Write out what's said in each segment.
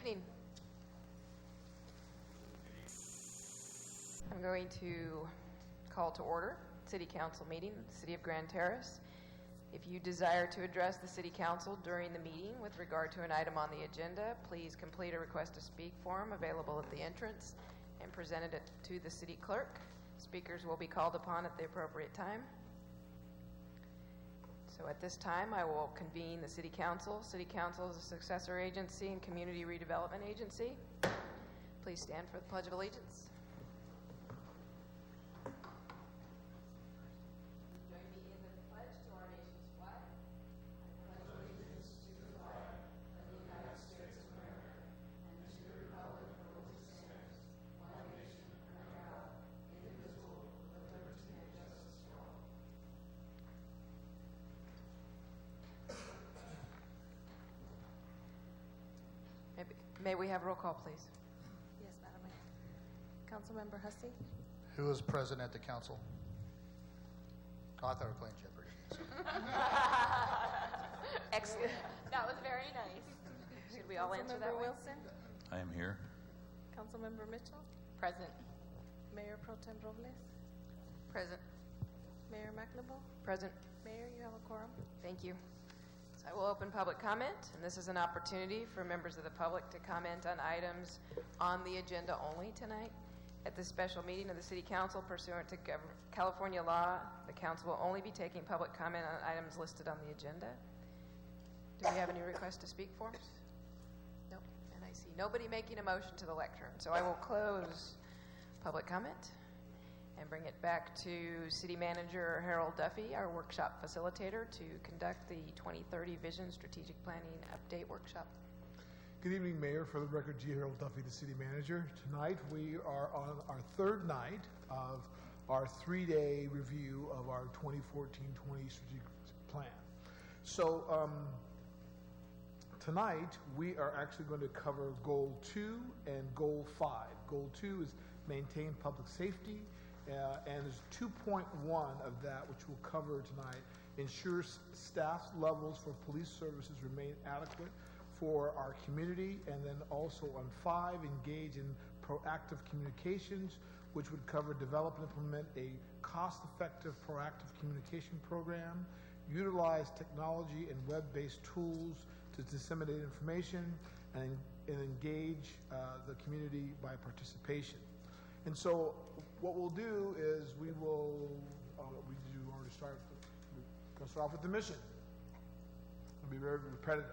evening. I'm going to call to order City Council meeting, City of Grand Terrace. If you desire to address the City Council during the meeting with regard to an item on the agenda, please complete a request to speak form available at the entrance and present it to the City Clerk. Speakers will be called upon at the appropriate time. So at this time, I will convene the City Council. City Council is a successor agency and community redevelopment agency. Please stand for the Pledge of Allegiance. Join me in the pledge to our nation's flag. I pledge allegiance to the flag of the United States of America and to the republic for which it stands, one nation under God, indivisible, with liberty and justice for all. May we have roll call, please? Yes, Madam Mayor. Councilmember Hussey? Who is present at the council? Oh, I thought we were playing Jeopardy. Excellent. That was very nice. Should we all answer that Councilmember way? Wilson? I am here. Councilmember Mitchell? Present. Mayor Pro Tem Robles? Present. Mayor McNabel? Present. Mayor, you have a quorum. Thank you. So I will open public comment, and this is an opportunity for members of the public to comment on items on the agenda only tonight. At this special meeting of the City Council pursuant to California law, the council will only be taking public comment on items listed on the agenda. Do we have any requests to speak forms? Nope. And I see nobody making a motion to the lectern. So I will close public comment and bring it back to City Manager Harold Duffy, our workshop facilitator, to conduct the 2030 Vision Strategic Planning Update Workshop. Good evening, Mayor. For the record, G. Harold Duffy, the City Manager. Tonight we are on our third night of our three-day review of our 2014-20 Strategic Plan. So tonight we are actually going to cover Goal 2 and Goal 5. Goal 2 is maintain public safety, and there's 2.1 of that which we'll cover tonight. Ensure staff levels for police services remain adequate for our community, and then also on 5, engage in proactive communications, which would cover develop and implement a cost-effective proactive communication program, utilize technology and web-based tools to disseminate information, and engage the community by participation. And so what we'll do is we will, let's start off with the mission. It'll be very repetitive.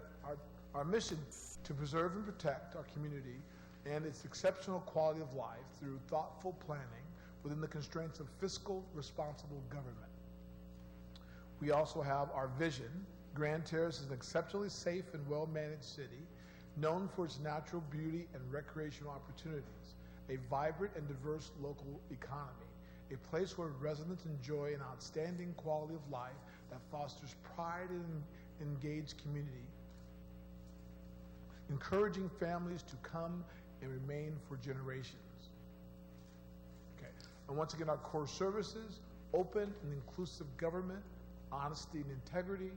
Our mission to preserve and protect our community and its exceptional quality of life through thoughtful planning within the constraints of fiscal responsible government. We also have our vision. Grand Terrace is an exceptionally safe and well-managed city known for its natural beauty and recreational opportunities, a vibrant and diverse local economy, a place where residents enjoy an outstanding quality of life that fosters pride and engaged community, encouraging families to come and remain for generations. Okay, and once again, our core services: open and inclusive government, honesty and integrity,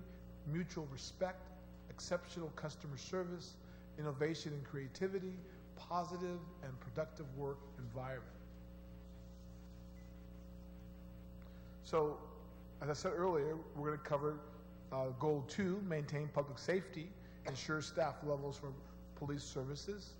mutual respect, exceptional customer service, innovation and creativity, positive and productive work environment. So, as I said earlier, we're going to cover Goal 2, maintain public safety, ensure staff levels for police services,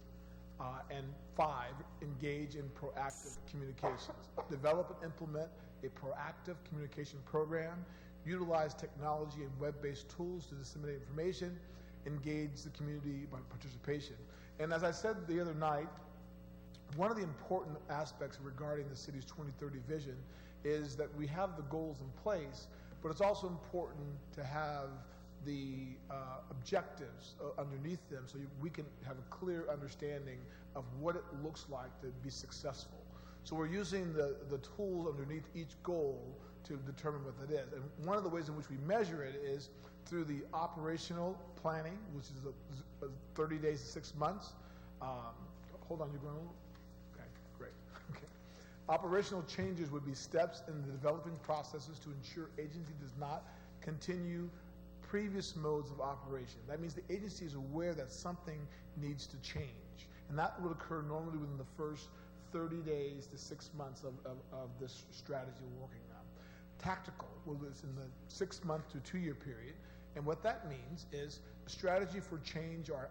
and 5, engage in proactive communications. Develop and implement a proactive communication program, utilize technology and web-based tools to disseminate information, engage the community by participation. And as I said the other night, one of the important aspects regarding the city's 2030 vision is that we have the goals in place, but it's also important to have the objectives underneath them so we can have a clear understanding of what it looks like to be successful. So we're using the tools underneath each goal to determine what that is. And one of the ways in which we measure it is through the operational planning, which is 30 days to 6 months. Hold on, you're going over? Okay, great. Okay. Operational changes would be steps in the developing processes to ensure agency does not continue previous modes of operation. That means the agency is aware that something needs to change. And that will occur normally within the first 30 days to 6 months of this strategy we're working on. Tactical is in the 6 month to 2 year period. And what that means is a strategy for change are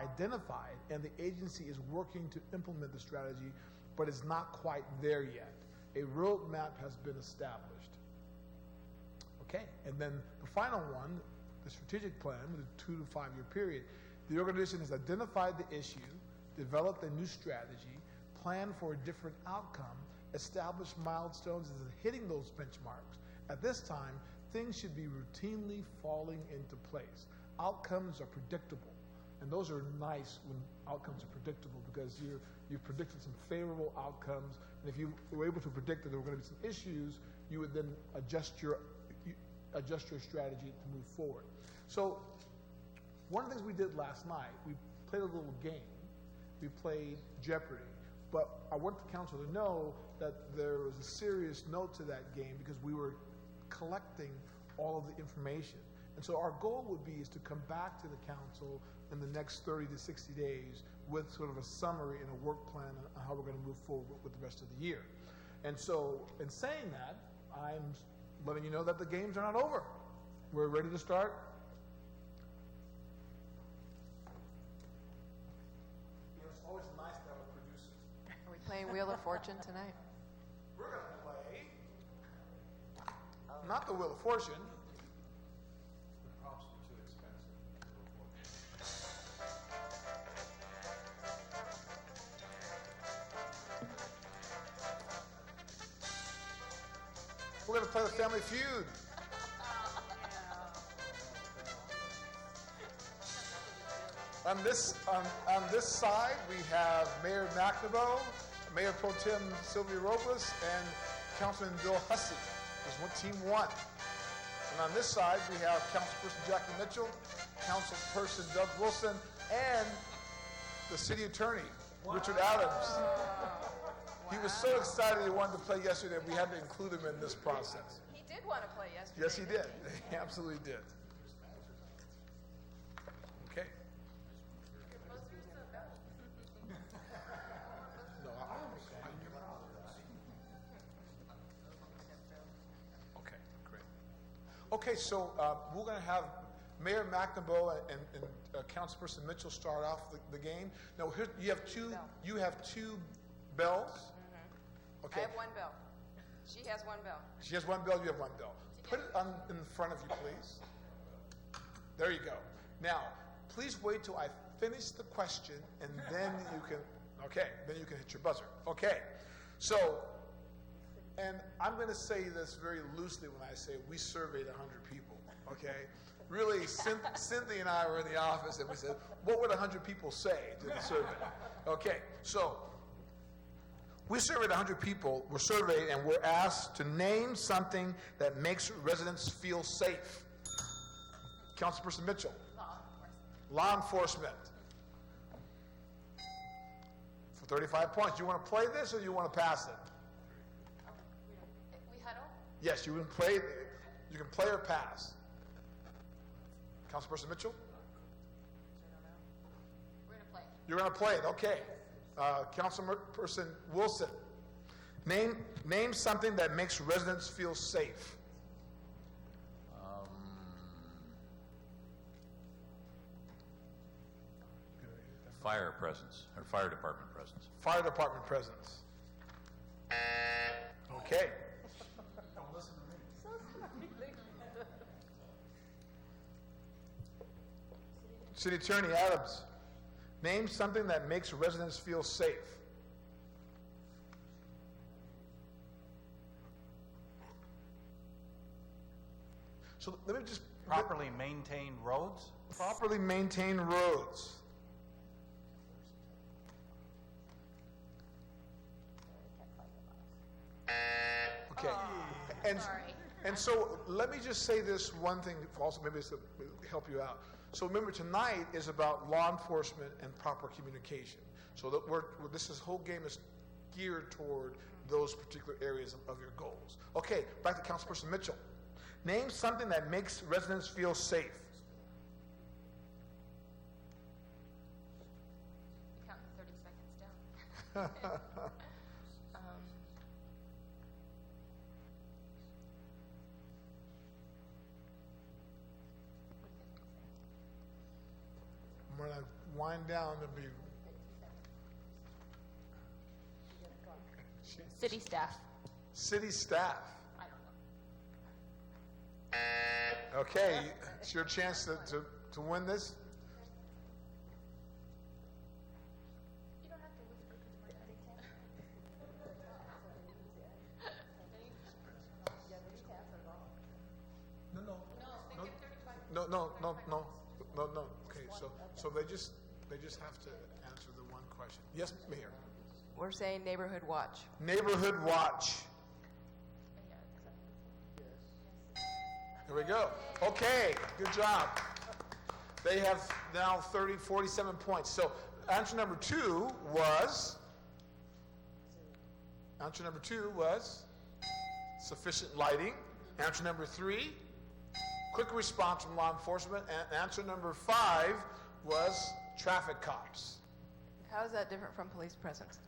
identified, and the agency is working to implement the strategy, but is not quite there yet. A roadmap has been established. Okay, and then the final one, the strategic plan, with a 2 to 5 year period, the organization has identified the issue, developed a new strategy, planned for a different outcome, established milestones as to hitting those benchmarks. At this time, things should be routinely falling into place. Outcomes are predictable, and those are nice when outcomes are predictable, because you've predicted some favorable outcomes, and if you were able to predict that there were going to be some issues, you would then adjust your strategy to move forward. So one of the things we did last night, we played a little game. We played Jeopardy. But I want the council to know that there was a serious note to that game, because we were collecting all of the information. And so our goal would be is to come back to the council in the next 30 to 60 days with sort of a summary and a work plan on how we're going to move forward with the rest of the year. And so in saying that, I'm letting you know that the games are not over. We're ready to start. It's always nice to have a producer. Are we playing Wheel of Fortune tonight? We're going to play, not the Wheel of Fortune. The props are too expensive. We're going to play the Family Feud. On this side, we have Mayor McNaboe, Mayor Pro Tem Sylvia Robles, and Councilman Bill Hussey. There's team one. And on this side, we have Councilperson Jackie Mitchell, Councilperson Doug Wilson, and the City Attorney, Richard Adams. He was so excited he wanted to play yesterday, we had to include him in this process. He did want to play yesterday. Yes, he did. didn't He absolutely did. Okay. No, okay, great. Okay, so we're going to have Mayor McNaboe and Councilperson Mitchell start off the game. Now, here, you have two bells. Okay. I have one bell. She has one bell. She has one bell, you have one bell. Put it in front of you, please. There you go. Now, please wait till I finish the question, and then you can hit your buzzer. Okay. So, and I'm going to say this very loosely when I say we surveyed 100 people, okay? Really, Cynthia and I were in the office, and we said, what would 100 people say to the survey? Okay, so we surveyed 100 people, we're surveyed, and we're asked to name something that makes residents feel safe. Councilperson Mitchell. Law enforcement. For 35 points. Do you want to play this or do you want to pass it? We huddle? Yes, you can play or pass. Councilperson Mitchell? We're going to play. You're going to play it, okay. Councilperson Wilson, name something that makes residents feel safe. Fire presence, or fire department presence. Fire department presence. Okay. So sorry. City Attorney Adams, name something that makes residents feel safe. So let me just... Properly maintained roads? Properly maintained roads. Okay. And so let me just say this one thing also, maybe this will help you out. So remember, tonight is about law enforcement and proper communication. So that this whole game is geared toward those particular areas of your goals. Okay, back to Councilperson Mitchell. Name something that makes residents feel safe. Counting 30 seconds down. I'm going to wind down to be... City staff. City staff. I don't know. Okay, it's your chance to win this. You don't have to whisper because we're No. Okay, so they just have to answer the one question. Yes, Mayor. We're saying neighborhood watch. Neighborhood watch. Here we go. Okay, good job. They have now 47 points. So answer number two was sufficient lighting. Answer number 3, quick response from law enforcement. And answer number 5 was traffic cops. How is that different from police presence?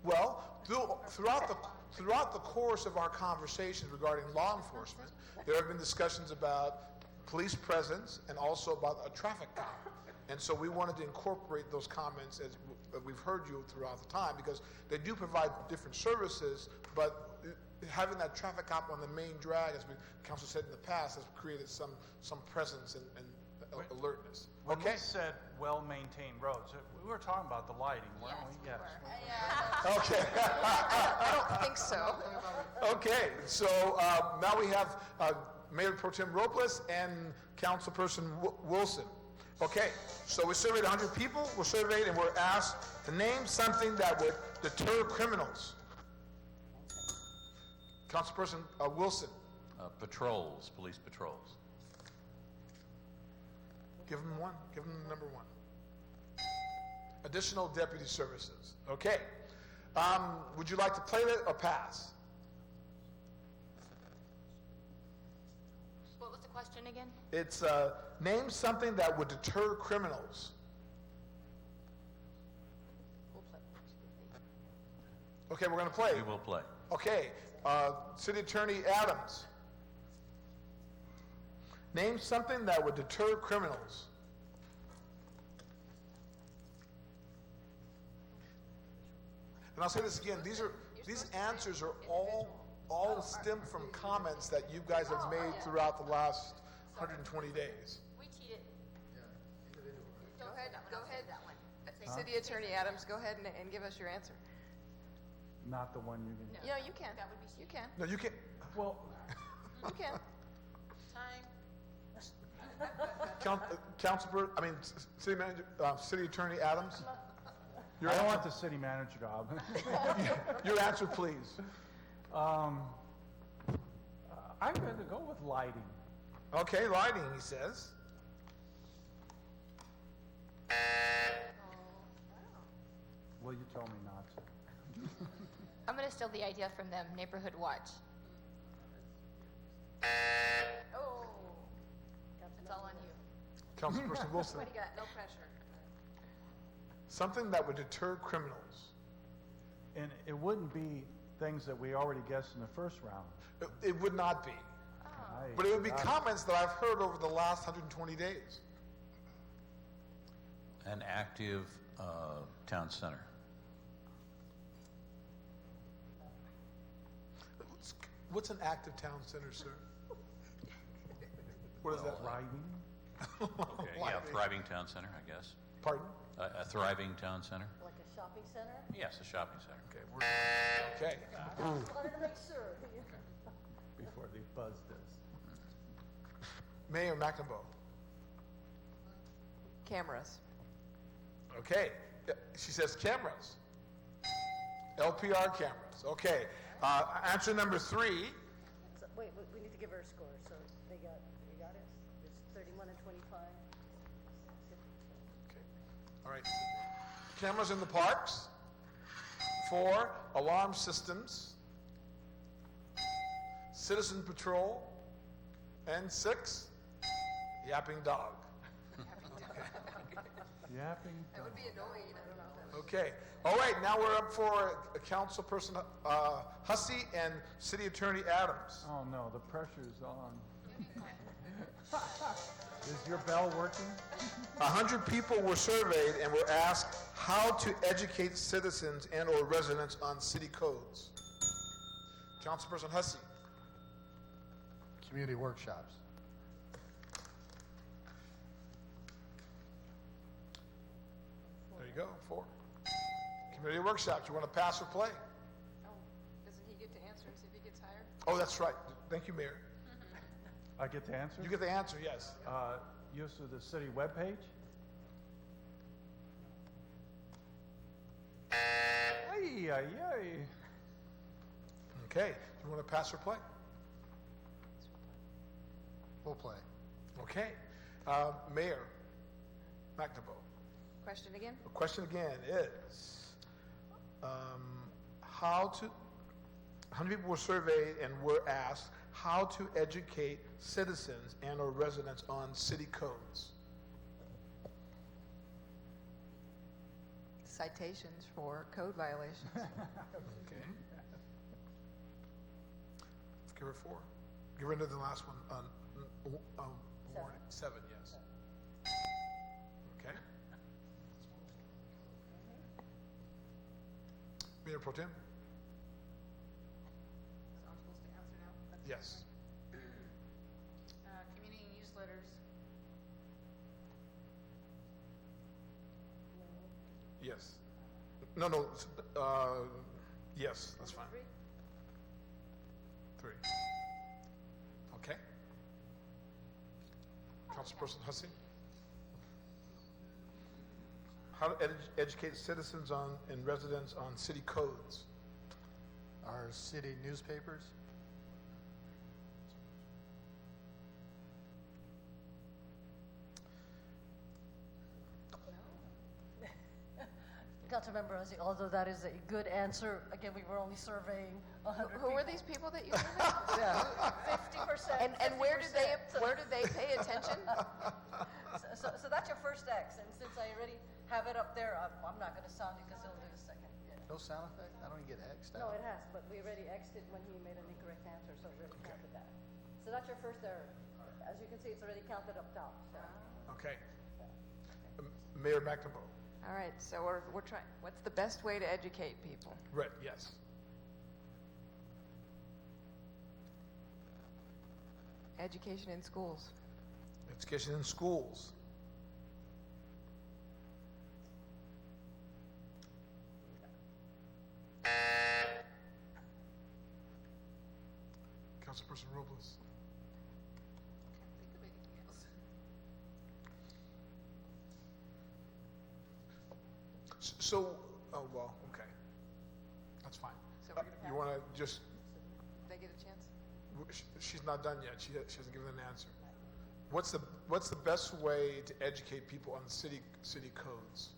Well, throughout the course of our conversations regarding law enforcement, there have been discussions about police presence and also about a traffic cop. And so we wanted to incorporate those comments as we've heard you throughout the time, because they do provide different services, but having that traffic cop on the main drag, as the council said in the past, has created some presence and alertness. When Okay. we said well-maintained roads, we were talking about the lighting, weren't we? Yes. Okay. I don't think so. Okay, so now we have Mayor Pro Tem Robles and Councilperson Wilson. Okay, so we surveyed 100 people, we're surveyed and we're asked to name something that would deter criminals. Councilperson Wilson, Patrols, police patrols. give them one, give them number 1. Additional deputy services. Okay, would you like to play that or pass? What was the question again? It's name something that would deter criminals. We'll play. Okay, we're going to play. We will play. Okay, City Attorney Adams. Name something that would deter criminals. And I'll say this again, these answers are all stem from comments that you guys have made throughout the last 120 days. We cheated. Go ahead. City Attorney Adams, go ahead and give us your answer. Not the one you're going to... You can. That would be You can. No, you can't. Well, You can. Time. City Manager, City Attorney Adams. Your I don't answer, want the city manager job. your answer, please. I'm going to go with lighting. Okay, lighting, he says. Well, you told me not to. I'm going to steal the idea from them. Neighborhood watch. Oh. It's all on you. Councilperson Wilson. What do you got? No pressure. Something that would deter criminals. And it wouldn't be things that we already guessed in the first round. It would not be. But it would be comments that I've heard over the last 120 days. An active town center. What's an active town center, sir? What is that? Driving? Okay, yeah, thriving town center, I guess. Pardon? A thriving town center? Like a shopping center? Yes, a shopping center. Okay. Wanted to make sure. Before they buzzed us. Mayor McNamara. Cameras. Okay. She says cameras. LPR cameras. Okay. Answer number 3. So, wait, we need to give her a score. So they got it? It's 31 and 25. Okay. All right. Cameras in the parks. 4, alarm systems. Citizen patrol. And 6, yapping dog. Yapping. That would be annoying, I don't know if that would. Okay. All right, now we're up for Councilperson Hussey and City Attorney Adams. Oh, no, the pressure's on. Is your bell working? 100 people were surveyed and were asked how to educate citizens and or residents on city codes. Councilperson Hussey. Community workshops. There you go, 4. Community workshops, you want to pass or play? Oh, doesn't he get to answer and see if he gets hired? Oh, that's right. Thank you, Mayor. I get the answer? You get the answer, yes. Use of the city webpage? Ay, ay, ay. Okay, you want to pass or play? We'll play. Okay. Mayor McNamara. Question again? The question again is, how many people were surveyed and were asked how to educate citizens and or residents on city codes? Citations for code violations. Okay. Let's give her 4. Give her into the last one. Warning. 7, yes. Okay. Mayor Pro Tem? So I'm supposed to answer now? Yes. Community newsletters. Yes. No, yes, that's fine. 3. Okay. Councilperson Hussey? How to educate citizens and residents on city codes? Our city newspapers. Councilmember Hussey, although that is a good answer, again, we were only surveying 100 Who are these people that you surveyed? 50%. And where did they 50%. pay attention? So that's your first X, and since I already have it up there, I'm not gonna sound it because he'll do the second. No sound effect? I don't even get X'd No, out. it has, but we already X'd it when he made an incorrect answer, so it already counted that. So that's your first error. As you can see, it's already counted up top, so. Okay. Mayor McNamara? All right, so we're trying, what's the best way to educate people? Right, yes. Education in schools. Education in schools. Councilperson Robles. So, oh, well, okay. That's fine. So we're gonna You pass? want to just, Did they get a chance? she's not done yet. She hasn't given an answer. What's the best way to educate people on city codes?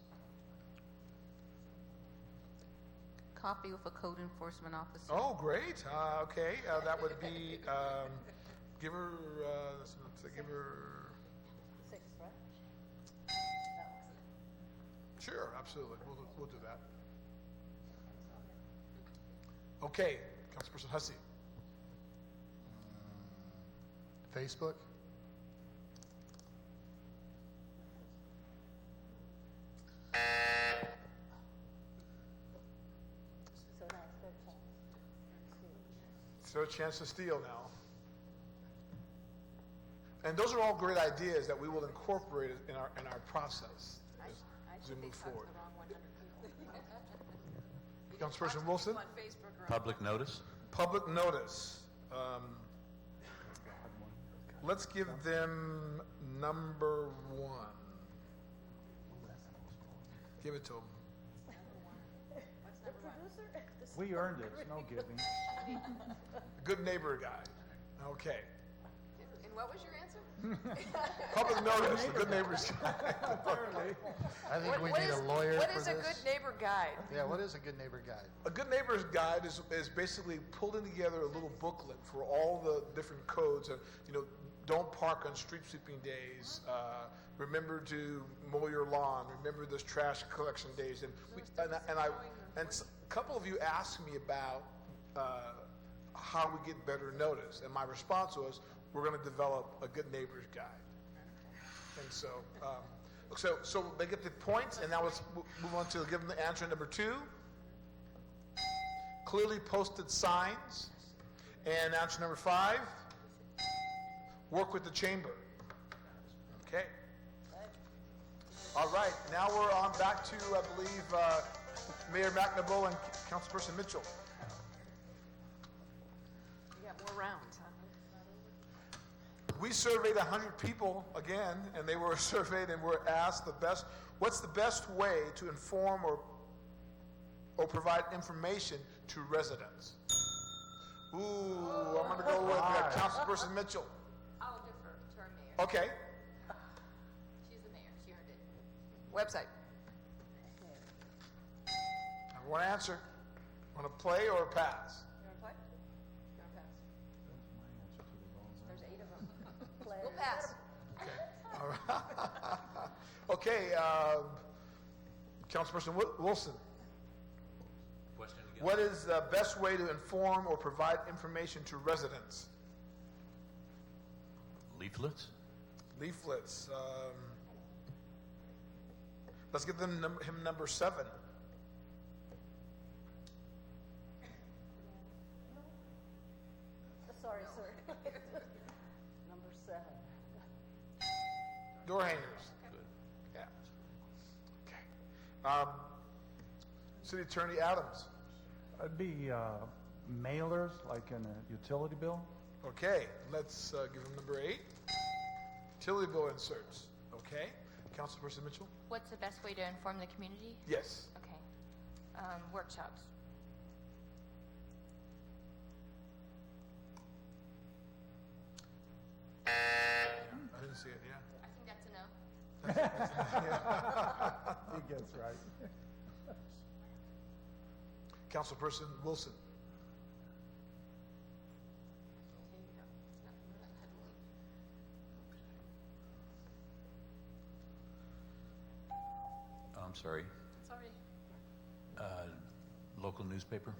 Coffee with a code enforcement officer. Oh, great. Okay, that would be, give her, give her, 6, right? sure, absolutely. We'll do that. Okay, Councilperson Hussey. Facebook. So now it's third chance. Third chance to steal now. And those are all great ideas that we will incorporate in our process as we move forward. Councilperson Wilson? On Facebook or on- Public notice? Public notice. Let's give them number 1. Give it to them. The producer? We earned it, it's no giving. Good neighbor guy. Okay. And what was your answer? Public notice, the Good Neighbors Guide. I think we need a lawyer for this. What is a good neighbor guide? Yeah, what is a good neighbor guide? A Good Neighbors Guide is basically pulling together a little booklet for all the different codes. And, don't park on street sweeping days. Remember to mow your lawn. Remember this trash collection days. And a couple of you asked me about how we get better notice, and my response was, we're going to develop a Good Neighbors Guide. And so, so they get the points, and now let's move on to give them the answer number 2. Clearly posted signs. And answer number 5, work with the chamber. Okay. All right, now we're on back to, I believe, Mayor McNaboe and Councilperson Mitchell. You got more rounds, huh? We surveyed 100 people again, and they were surveyed and were asked what's the best way to inform or provide information to residents? Ooh, I'm going to go with Councilperson Mitchell. I'll defer to our mayor. Okay. She's the mayor. She earned it. Website. One answer. Want to play or pass? You want to play? You want to pass? There's 8 of them. Play. We'll pass. All right. Okay, Councilperson Wilson. Question again? What is the best way to inform or provide information to residents? Leaflets? Leaflets. Let's give them him number 7. Sorry, sir. Number 7. Door hangers. Good. Yeah. Okay. City Attorney Adams. It'd be mailers, like in a utility bill. Okay, let's give him number 8. Utility bill inserts. Okay. Councilperson Mitchell? What's the best way to inform the community? Yes. Okay. Workshops. I didn't see it, yeah. I think that's a no. He gets right. Councilperson Wilson. I'm sorry. Sorry. Local newspaper?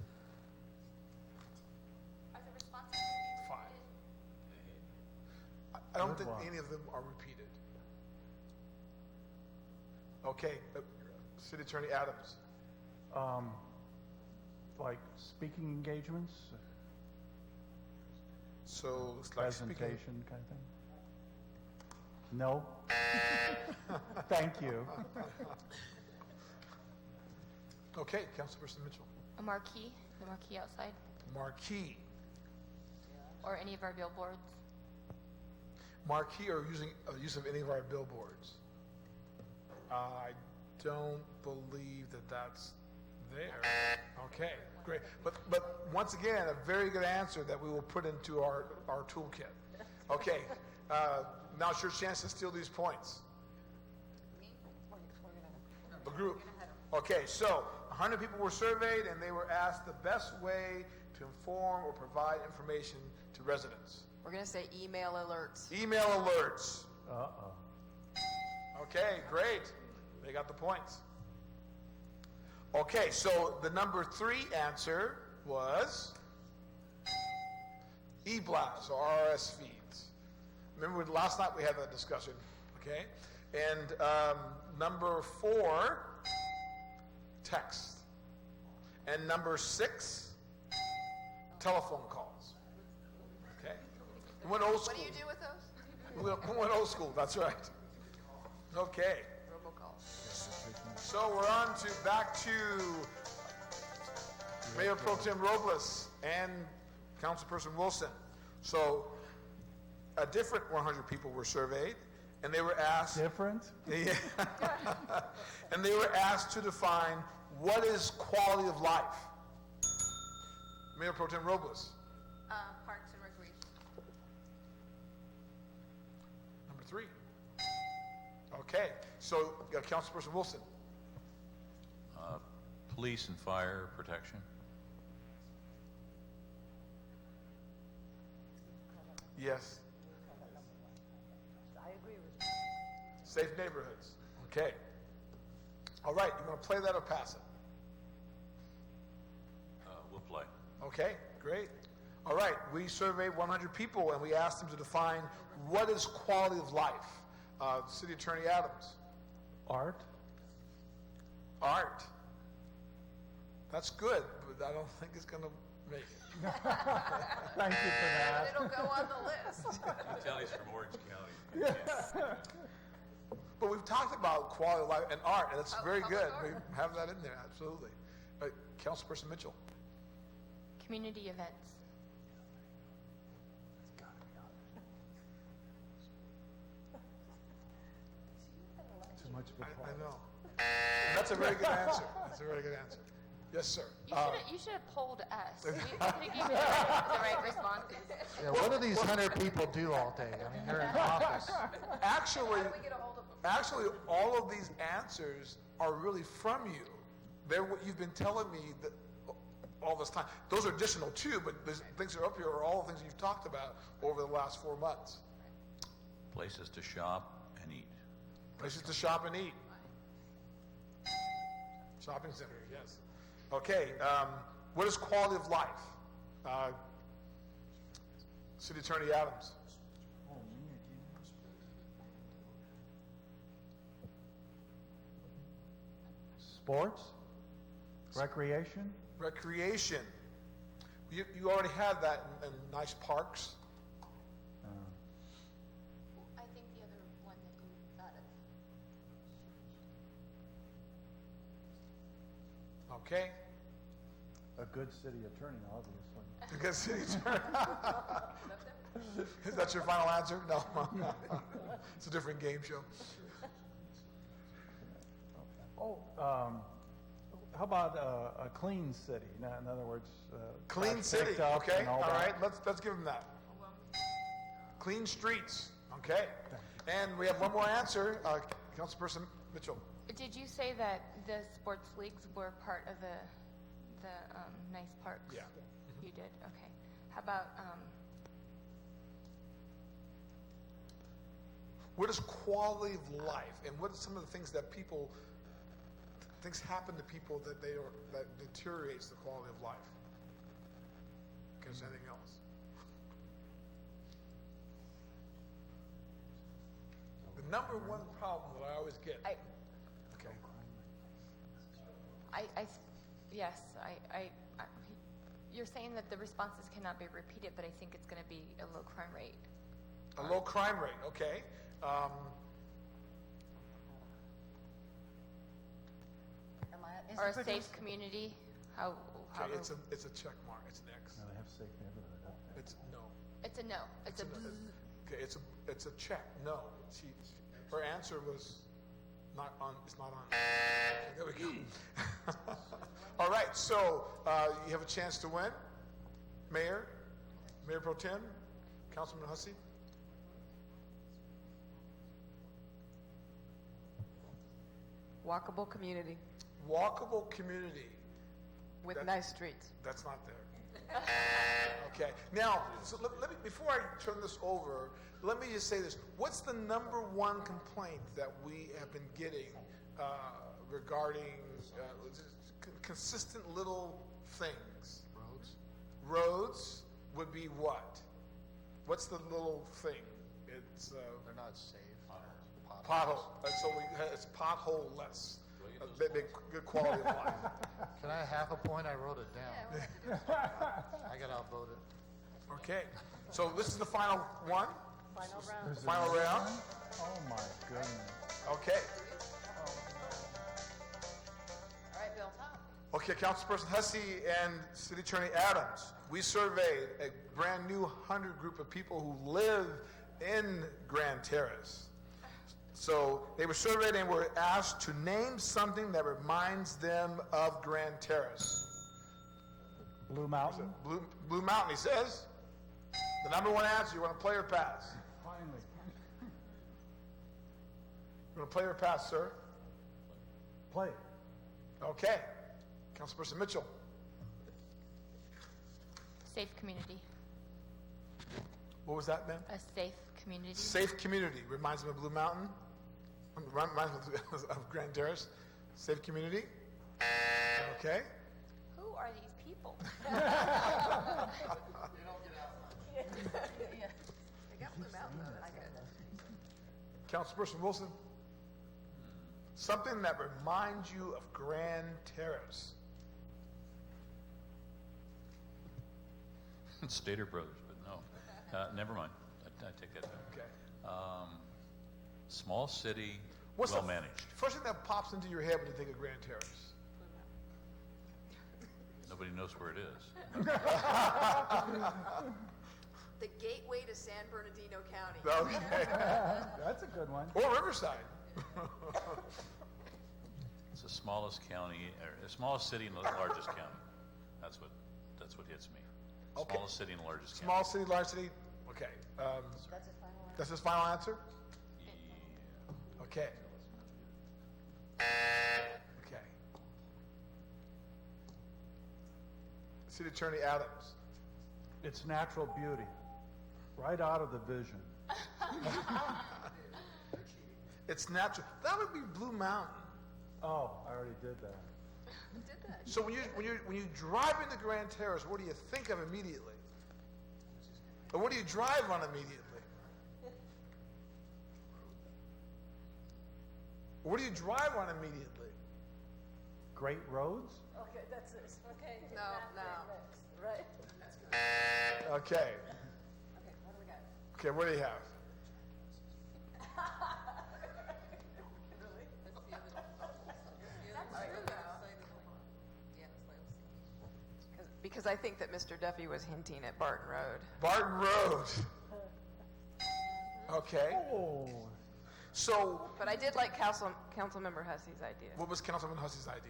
Are the responses 5. I don't Good think one. any of them are repeated. Okay, City Attorney Adams. Like speaking engagements, So it's like speaking. presentation kind of thing? No? Thank you. Okay, Councilperson Mitchell. A marquee, the marquee outside, Marquee. or any of our billboards. Marquee or use of any of our billboards. I don't believe that that's there. Okay, great. But once again, a very good answer that we will put into our toolkit. Okay, now it's your chance to steal these points. The group. Okay, so 100 people were surveyed and they were asked the best way to inform or provide information to residents. We're going to say email alerts. Email alerts. Uh-oh. Okay, great. They got the points. Okay, so the number 3 answer was e-blasts or RS feeds. Remember last night we had that discussion, okay? And number 4, text. And number 6, telephone calls. Okay? We went old What school. do you do with those? We went old school, that's right. Okay. Robocalls. So we're on to back to Mayor Pro Tem Robles and Councilperson Wilson. So a different 100 people were surveyed, and they were asked. Different? Yeah. And they were asked to define what is quality of life. Mayor Pro Tem Robles. Parks and recreation. 3. Okay, so Councilperson Wilson. Police and fire protection. Yes. I agree with you. Safe neighborhoods. Okay. All right, you want to play that or pass it? We'll play. Okay, great. All right, we surveyed 100 people and we asked them to define what is quality of life. City Attorney Adams. Art? Art. That's good, but I don't think it's going to make it. Thank you for that. It'll go on the list. Kelly's from Orange County. But we've talked about quality of life and art, and it's very public good. art. We have that in there, absolutely. Councilperson Mitchell. Community events. Too much of a I pause. know. That's a very good answer. That's a very good answer. Yes, sir. You should have polled us. We could have given you the right responses. Yeah, what do these 100 people do all day? I mean, they're in office. Actually, How do we get a hold of them? actually, all of these answers are really from you. They're what you've been telling me that all this time. Those are additional too, but the things that are up here are all the things you've talked about over the last 4 months. Places to shop and eat. Places to shop and eat. Shopping center, yes. Okay, what is quality of life? City Attorney Adams. Sports? Recreation? Recreation. You already have that in nice parks. I think the other one that you thought of. Okay. A good city attorney, obviously. Because City Attorney. Is that your final answer? No. It's a different game show. Oh, how about a clean city? In other words, Clean trash city. picked up Okay. and All that. right. Let's give them that. Clean streets. Okay. And we have one more answer. Councilperson Mitchell. Did you say that the sports leagues were part of the nice parks? Yeah. You did? Okay. How about, What is quality of life, and what are some of the things that things happen to people that that deteriorates the quality of life? Okay, is there anything else? The number one problem that I always get. Okay. yes, you're saying that the responses cannot be repeated, but I think it's going to be a low crime rate. A low crime rate. Okay. Or a safe community? How Okay, it's a check mark. It's an X. No, they have safe neighborhood up there. It's no. It's a no. It's a Okay, it's a check. No. Her answer was not on. It's not on. Okay, there we go. All right. So you have a chance to win, Mayor Pro Tem, Councilman Hussey. Walkable community Walkable community. with nice streets. That's not there. Okay. Now, so let me, before I turn this over, let me just say this. What's the number one complaint that we have been getting regarding consistent little things? Roads would be what? What's the little thing? It's They're not safe. pothole. So it's pothole-less. Big good quality of life. Can I have half a point? I wrote it down. I got outvoted. Okay. So this is the final one. Final round. Final round. Oh, my goodness. Okay. All right, Bill, Tom. Okay, Councilperson Hussey and City Attorney Adams, we surveyed a brand new 100 group of people who live in Grand Terrace. So they were surveyed and were asked to name something that reminds them of Grand Terrace. Blue Mountain? Blue Mountain, he says. The number one answer, you want to play or pass? Finally. Going to play or pass, sir? Play. Okay. Councilperson Mitchell. Safe community. What was that, ma'am? A safe community. Safe community. Reminds me of Blue Mountain. Reminds me of Grand Terrace. Safe community. Okay. Who are these people? Councilperson Wilson. Something that reminds you of Grand Terrace. Stater Brothers, but no. Never mind. I take that back. Okay. Small city, What's well the managed. first thing that pops into your head when you think of Grand Terrace? Nobody knows where it is. The gateway to San Bernardino County. Okay. That's a good one. Or Riverside. It's the smallest county, or the smallest city in the largest county. That's what hits me. Okay. Smallest city in the largest Small county. city, large city. Okay. That's his final answer. That's his final answer? Yeah. Okay. Okay. City Attorney Adams. It's natural beauty, right out of the vision. It's natural. That would be Blue Mountain. Oh, I already did that. So when you drive into Grand Terrace, what do you think of immediately? Or what do you drive on immediately? What do you drive on immediately? Great roads? Okay, that's it. Okay. No, no. Right? Okay. Okay, what do we got? Okay, what do you have? Because I think that Mr. Duffy was hinting at Barton Road. Barton Road. Okay. Oh, So But I did like Councilmember Hussey's idea. what was Councilman Hussey's idea?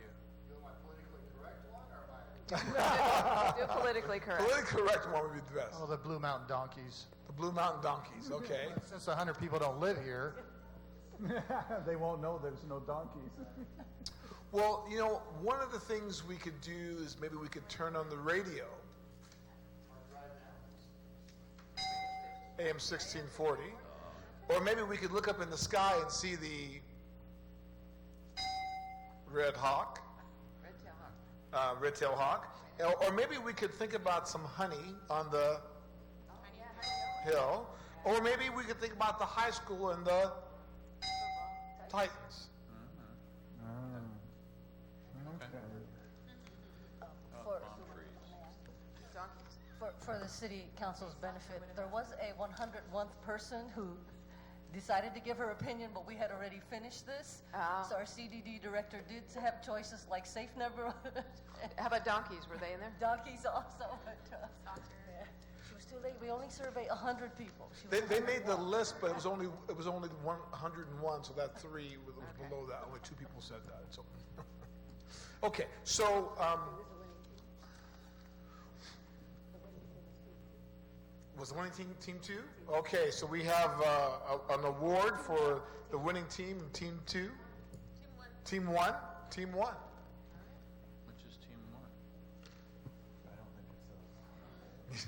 Do it politically correct. Politically correct one would be the best. Oh, the Blue Mountain Donkeys. The Blue Mountain Donkeys. Okay. Since 100 people don't live here, they won't know there's no donkeys. Well, you know, one of the things we could do is maybe we could turn on the radio. AM 1640. Or maybe we could look up in the sky and see the Red Hawk. Red-tailed hawk. Or maybe we could think about some honey on the hill. Or maybe we could think about the high school and the Titans. For, Palm trees. for the city council's benefit, there was a 101th person who decided to give her opinion, but we had already finished this. Oh. So our CDD director did have choices like safe neighborhood, How about donkeys? Were they in there? donkeys also. But, yeah. She was too late. We only surveyed 100 people. She was They made the 101. list, but it was only 101, so that 3 was below that. Only 2 people said that. So, okay. So, was the winning team 2? Okay, so we have an award for the winning team, team 2. Team 1. Team 1. Which is team 1. I don't think it's those.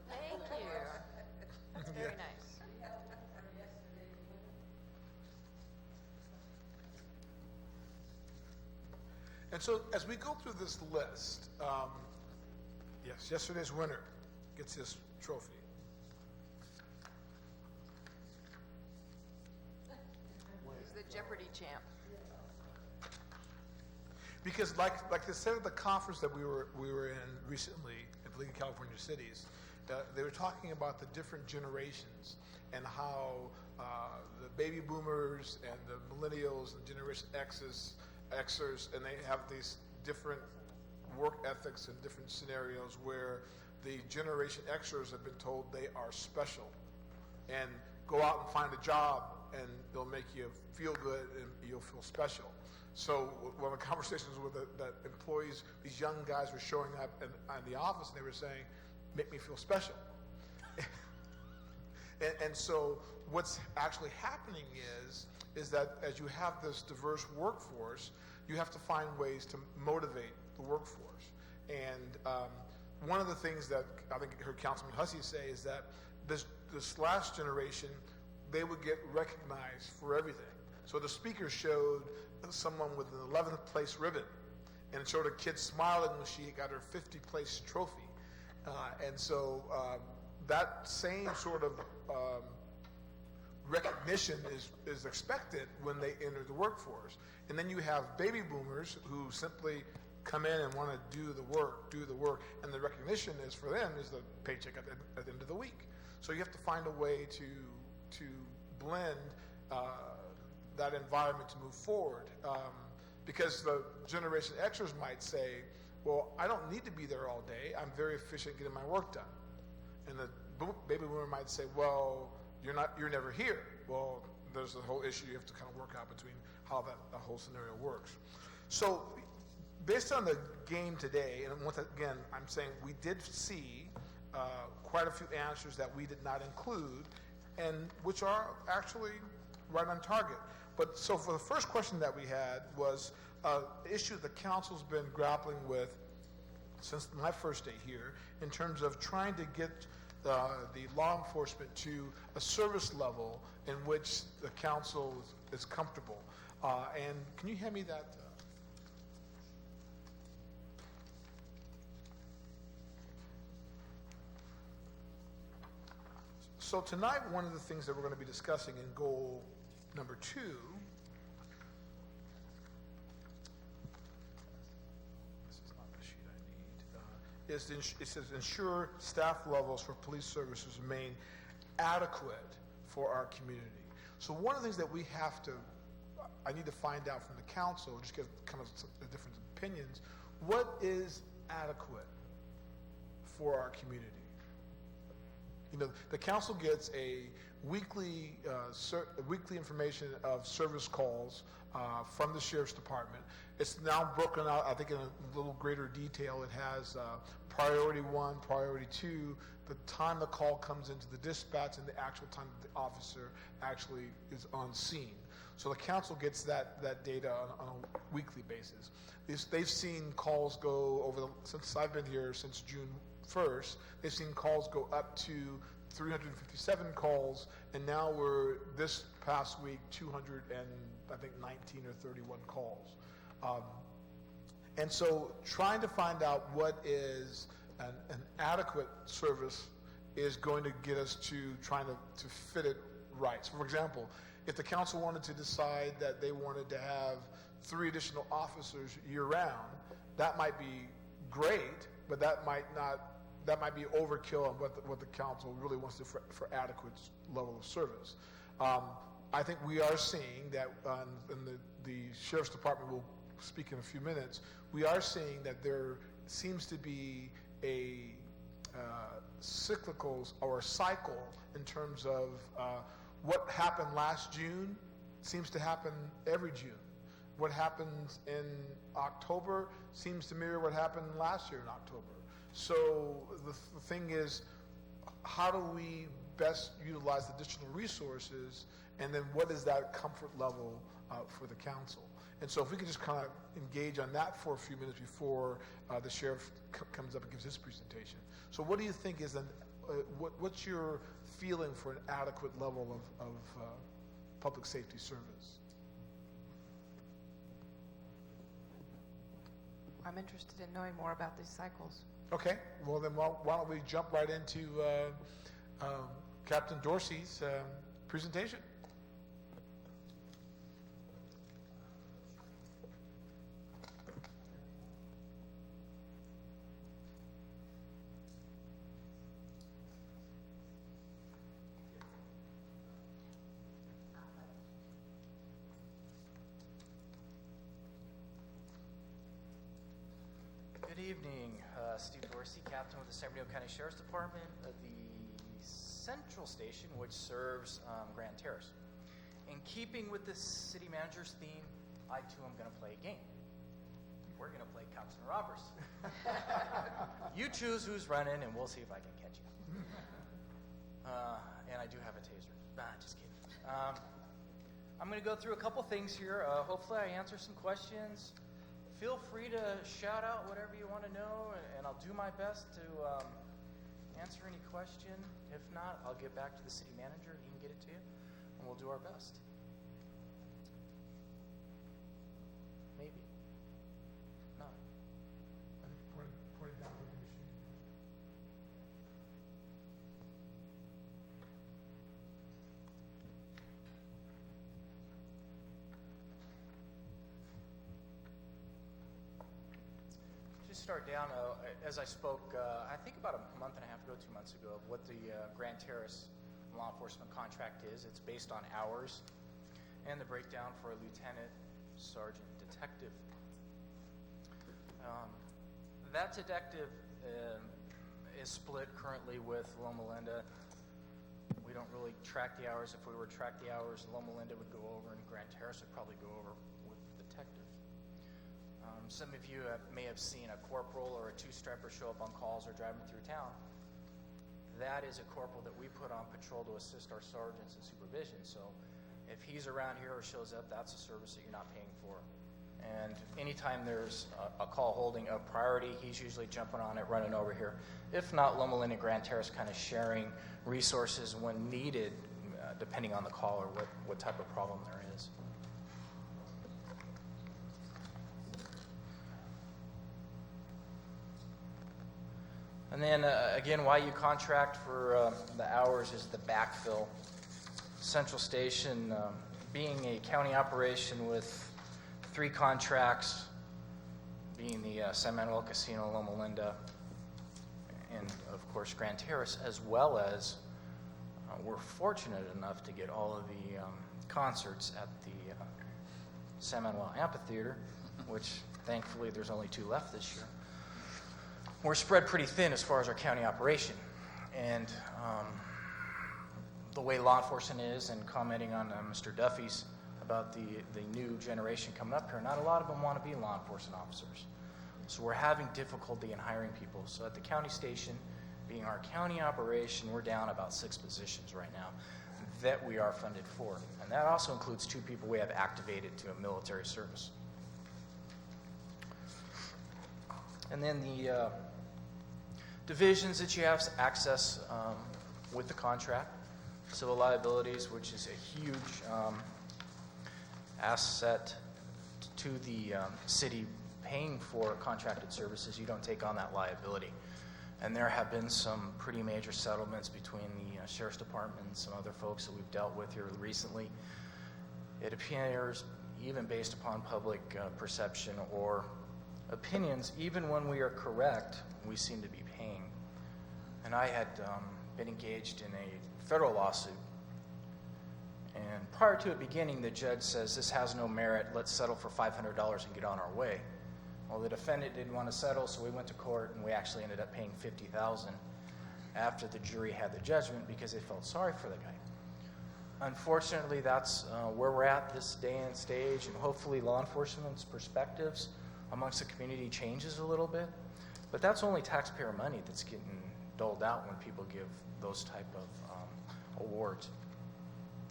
Thank you. That's very nice. And so as we go through this list, yes, yesterday's winner gets this trophy. He's the Jeopardy champ. Because like they said at the conference that we were in recently at the League of California Cities, they were talking about the different generations and how the baby boomers and the millennials and Generation Xers, and they have these different work ethics and different scenarios where the Generation Xers have been told they are special and go out and find a job and they'll make you feel good and you'll feel special. So one of the conversations with that employees, these young guys were showing up in the office and they were saying, make me feel special. And so what's actually happening is that as you have this diverse workforce, you have to find ways to motivate the workforce. And one of the things that I think I heard Councilman Hussey say is that this last generation, they would get recognized for everything. So the speaker showed someone with an 11th place ribbon, and it showed a kid smiling when she got her 50th place trophy. And so that same sort of recognition is expected when they enter the workforce. And then you have baby boomers who simply come in and want to do the work, and the recognition is for them is the paycheck at the end of the week. So you have to find a way to blend that environment to move forward. Because the Generation Xers might say, well, I don't need to be there all day. I'm very efficient getting my work done. And the baby boomer might say, well, you're never here. Well, there's a whole issue you have to kind of work out between how that whole scenario works. So based on the game today, and once again, I'm saying we did see quite a few answers that we did not include, and which are actually right on target. But so for the first question that we had was an issue the council's been grappling with since my first day here in terms of trying to get the law enforcement to a service level in which the council is comfortable. And can you hand me that? So tonight, one of the things that we're going to be discussing in goal number 2 it says ensure staff levels for police services remain adequate for our community. So one of the things that I need to find out from the council, just get kind of the different opinions, what is adequate for our community? You know, the council gets a weekly information of service calls from the Sheriff's Department. It's now broken out, I think, in a little greater detail. It has priority 1, priority 2, the time the call comes into the dispatch, and the actual time that the officer actually is on scene. So the council gets that data on a weekly basis. They've seen calls go since I've been here since June 1st, they've seen calls go up to 357 calls, and now we're this past week 219 or 31 calls. And so trying to find out what is an adequate service is going to get us to trying to fit it right. So for example, if the council wanted to decide that they wanted to have 3 additional officers year-round, that might be great, but that might be overkill on what the council really wants to for adequate level of service. I think we are seeing that, and the Sheriff's Department will speak in a few minutes, we are seeing that there seems to be a cyclical or cycle in terms of what happened last June seems to happen every June. What happens in October seems to mirror what happened last year in October. So the thing is, how do we best utilize additional resources, and then what is that comfort level for the council? And so if we could just kind of engage on that for a few minutes before the sheriff comes up and gives his presentation. So what do you think is what's your feeling for an adequate level of public safety service? I'm interested in knowing more about these cycles. Okay, well then why don't we jump right into Captain Dorsey's presentation. Good evening, Steve Dorsey, Captain with the San Bernardino County Sheriff's Department, the Central Station, which serves Grand Terrace. In keeping with the city manager's theme, I too am going to play a game. we're going to play cops and robbers. You choose who's running, and we'll see if I can catch you. And I do have a taser. Nah, just kidding. I'm going to go through a couple things here. Hopefully I answer some questions. Feel free to shout out whatever you want to know, and I'll do my best to answer any question. If not, I'll get back to the city manager, and he can get it to you, and we'll do our best. Maybe. No. I think point it down with the machine. Just start down, as I spoke, I think about a month and a half ago, 2 months ago, of what the Grand Terrace law enforcement contract is. It's based on hours and the breakdown for a lieutenant, sergeant, detective. That detective is split currently with Loma Linda. We don't really track the hours. If we were to track the hours, Loma Linda would go over and Grand Terrace would probably go over with the detective. Some of you may have seen a corporal or a two-striper show up on calls or driving through town. That is a corporal that we put on patrol to assist our sergeants in supervision. So if he's around here or shows up, that's a service that you're not paying for. And anytime there's a call holding of priority, he's usually jumping on it, running over here. If not, Loma Linda and Grand Terrace kind of sharing resources when needed, depending on the call or what type of problem there is. And then, again, why you contract for the hours is the backfill. Central Station, being a county operation with 3 contracts, being the San Manuel Casino, Loma Linda, and, of course, Grand Terrace, as well as we're fortunate enough to get all of the concerts at the San Manuel Amphitheater, which, thankfully, there's only 2 left this year. We're spread pretty thin as far as our county operation. And the way law enforcement is, and commenting on Mr. Duffy's about the new generation coming up here, not a lot of them want to be law enforcement officers. So we're having difficulty in hiring people. So at the county station, being our county operation, we're down about 6 positions right now that we are funded for. And that also includes 2 people we have activated to a military service. And then the divisions that you have access with the contract. Civil liabilities, which is a huge asset to the city paying for contracted services. You don't take on that liability. And there have been some pretty major settlements between the Sheriff's Department and some other folks that we've dealt with here recently. It appears, even based upon public perception or opinions, even when we are correct, we seem to be paying. And I had been engaged in a federal lawsuit, and prior to it beginning, the judge says, this has no merit, let's settle for $500 and get on our way. Well, the defendant didn't want to settle, so we went to court, and we actually ended up paying $50,000 after the jury had the judgment because they felt sorry for the guy. Unfortunately, that's where we're at this day and stage, and hopefully law enforcement's perspectives amongst the community changes a little bit. But that's only taxpayer money that's getting doled out when people give those type of awards.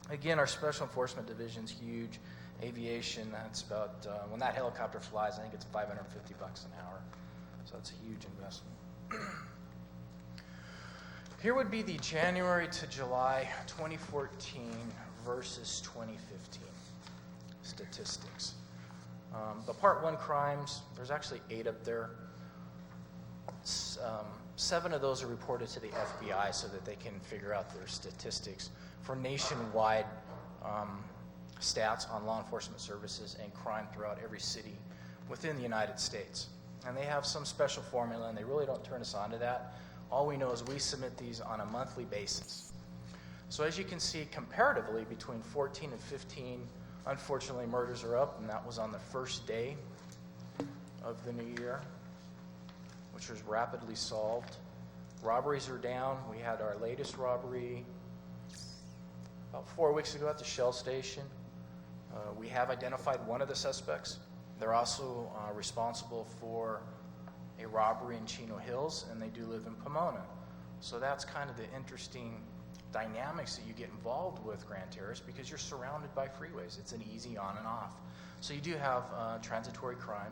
Again, our special enforcement division's huge. Aviation, that's about, when that helicopter flies, I think it's $550 an hour. So that's a huge investment. Here would be the January to July 2014 versus 2015 statistics. The Part 1 crimes, there's actually 8 up there. 7 of those are reported to the FBI so that they can figure out their statistics for nationwide stats on law enforcement services and crime throughout every city within the United States. And they have some special formula, and they really don't turn us on to that. All we know is we submit these on a monthly basis. So as you can see, comparatively, between 14 and 15, unfortunately, murders are up, and that was on the first day of the new year, which was rapidly solved. Robberies are down. We had our latest robbery about 4 weeks ago at the Shell station. We have identified one of the suspects. They're also responsible for a robbery in Chino Hills, and they do live in Pomona. So that's kind of the interesting dynamics that you get involved with Grand Terrace, because you're surrounded by freeways. It's an easy on and off. So you do have transitory crime.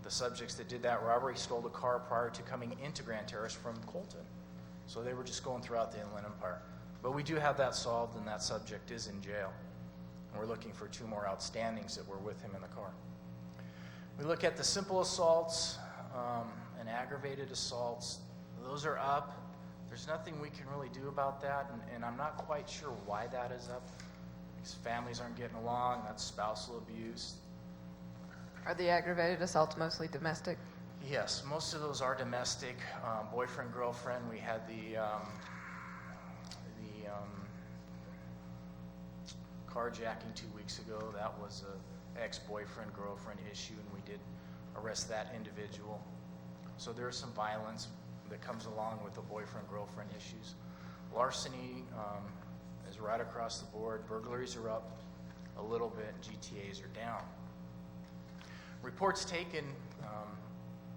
The subjects that did that robbery stole the car prior to coming into Grand Terrace from Colton. So they were just going throughout the Inland Empire. But we do have that solved, and that subject is in jail. And we're looking for 2 more outstandings that were with him in the car. We look at the simple assaults and aggravated assaults. Those are up. There's nothing we can really do about that, and I'm not quite sure why that is up. Because families aren't getting along, that's spousal abuse. Are the aggravated assaults mostly domestic? Yes, most of those are domestic. Boyfriend, girlfriend. We had the carjacking 2 weeks ago. That was a ex-boyfriend, girlfriend issue, and we did arrest that individual. So there is some violence that comes along with the boyfriend, girlfriend issues. Larceny is right across the board. Burglaries are up a little bit. GTAs are down. Reports taken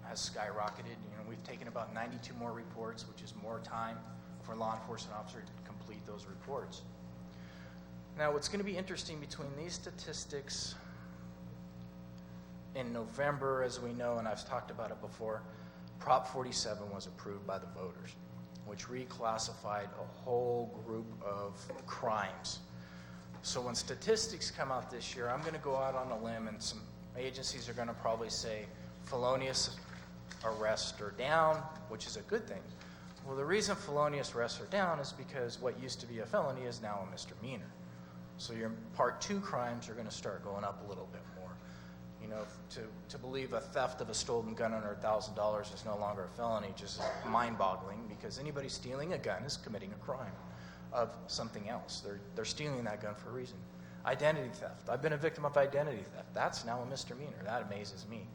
has skyrocketed. We've taken about 92 more reports, which is more time for a law enforcement officer to complete those reports. Now, what's going to be interesting between these statistics in November, as we know, and I've talked about it before, Prop 47 was approved by the voters, which reclassified a whole group of crimes. So when statistics come out this year, I'm going to go out on a limb, and some agencies are going to probably say felonious arrests are down, which is a good thing. Well, the reason felonious arrests are down is because what used to be a felony is now a misdemeanor. So your Part 2 crimes are going to start going up a little bit more. To believe a theft of a stolen gun under $1,000 is no longer a felony just is mind-boggling, because anybody stealing a gun is committing a crime of something else. They're stealing that gun for a reason. Identity theft. I've been a victim of identity theft. That's now a misdemeanor. That amazes me.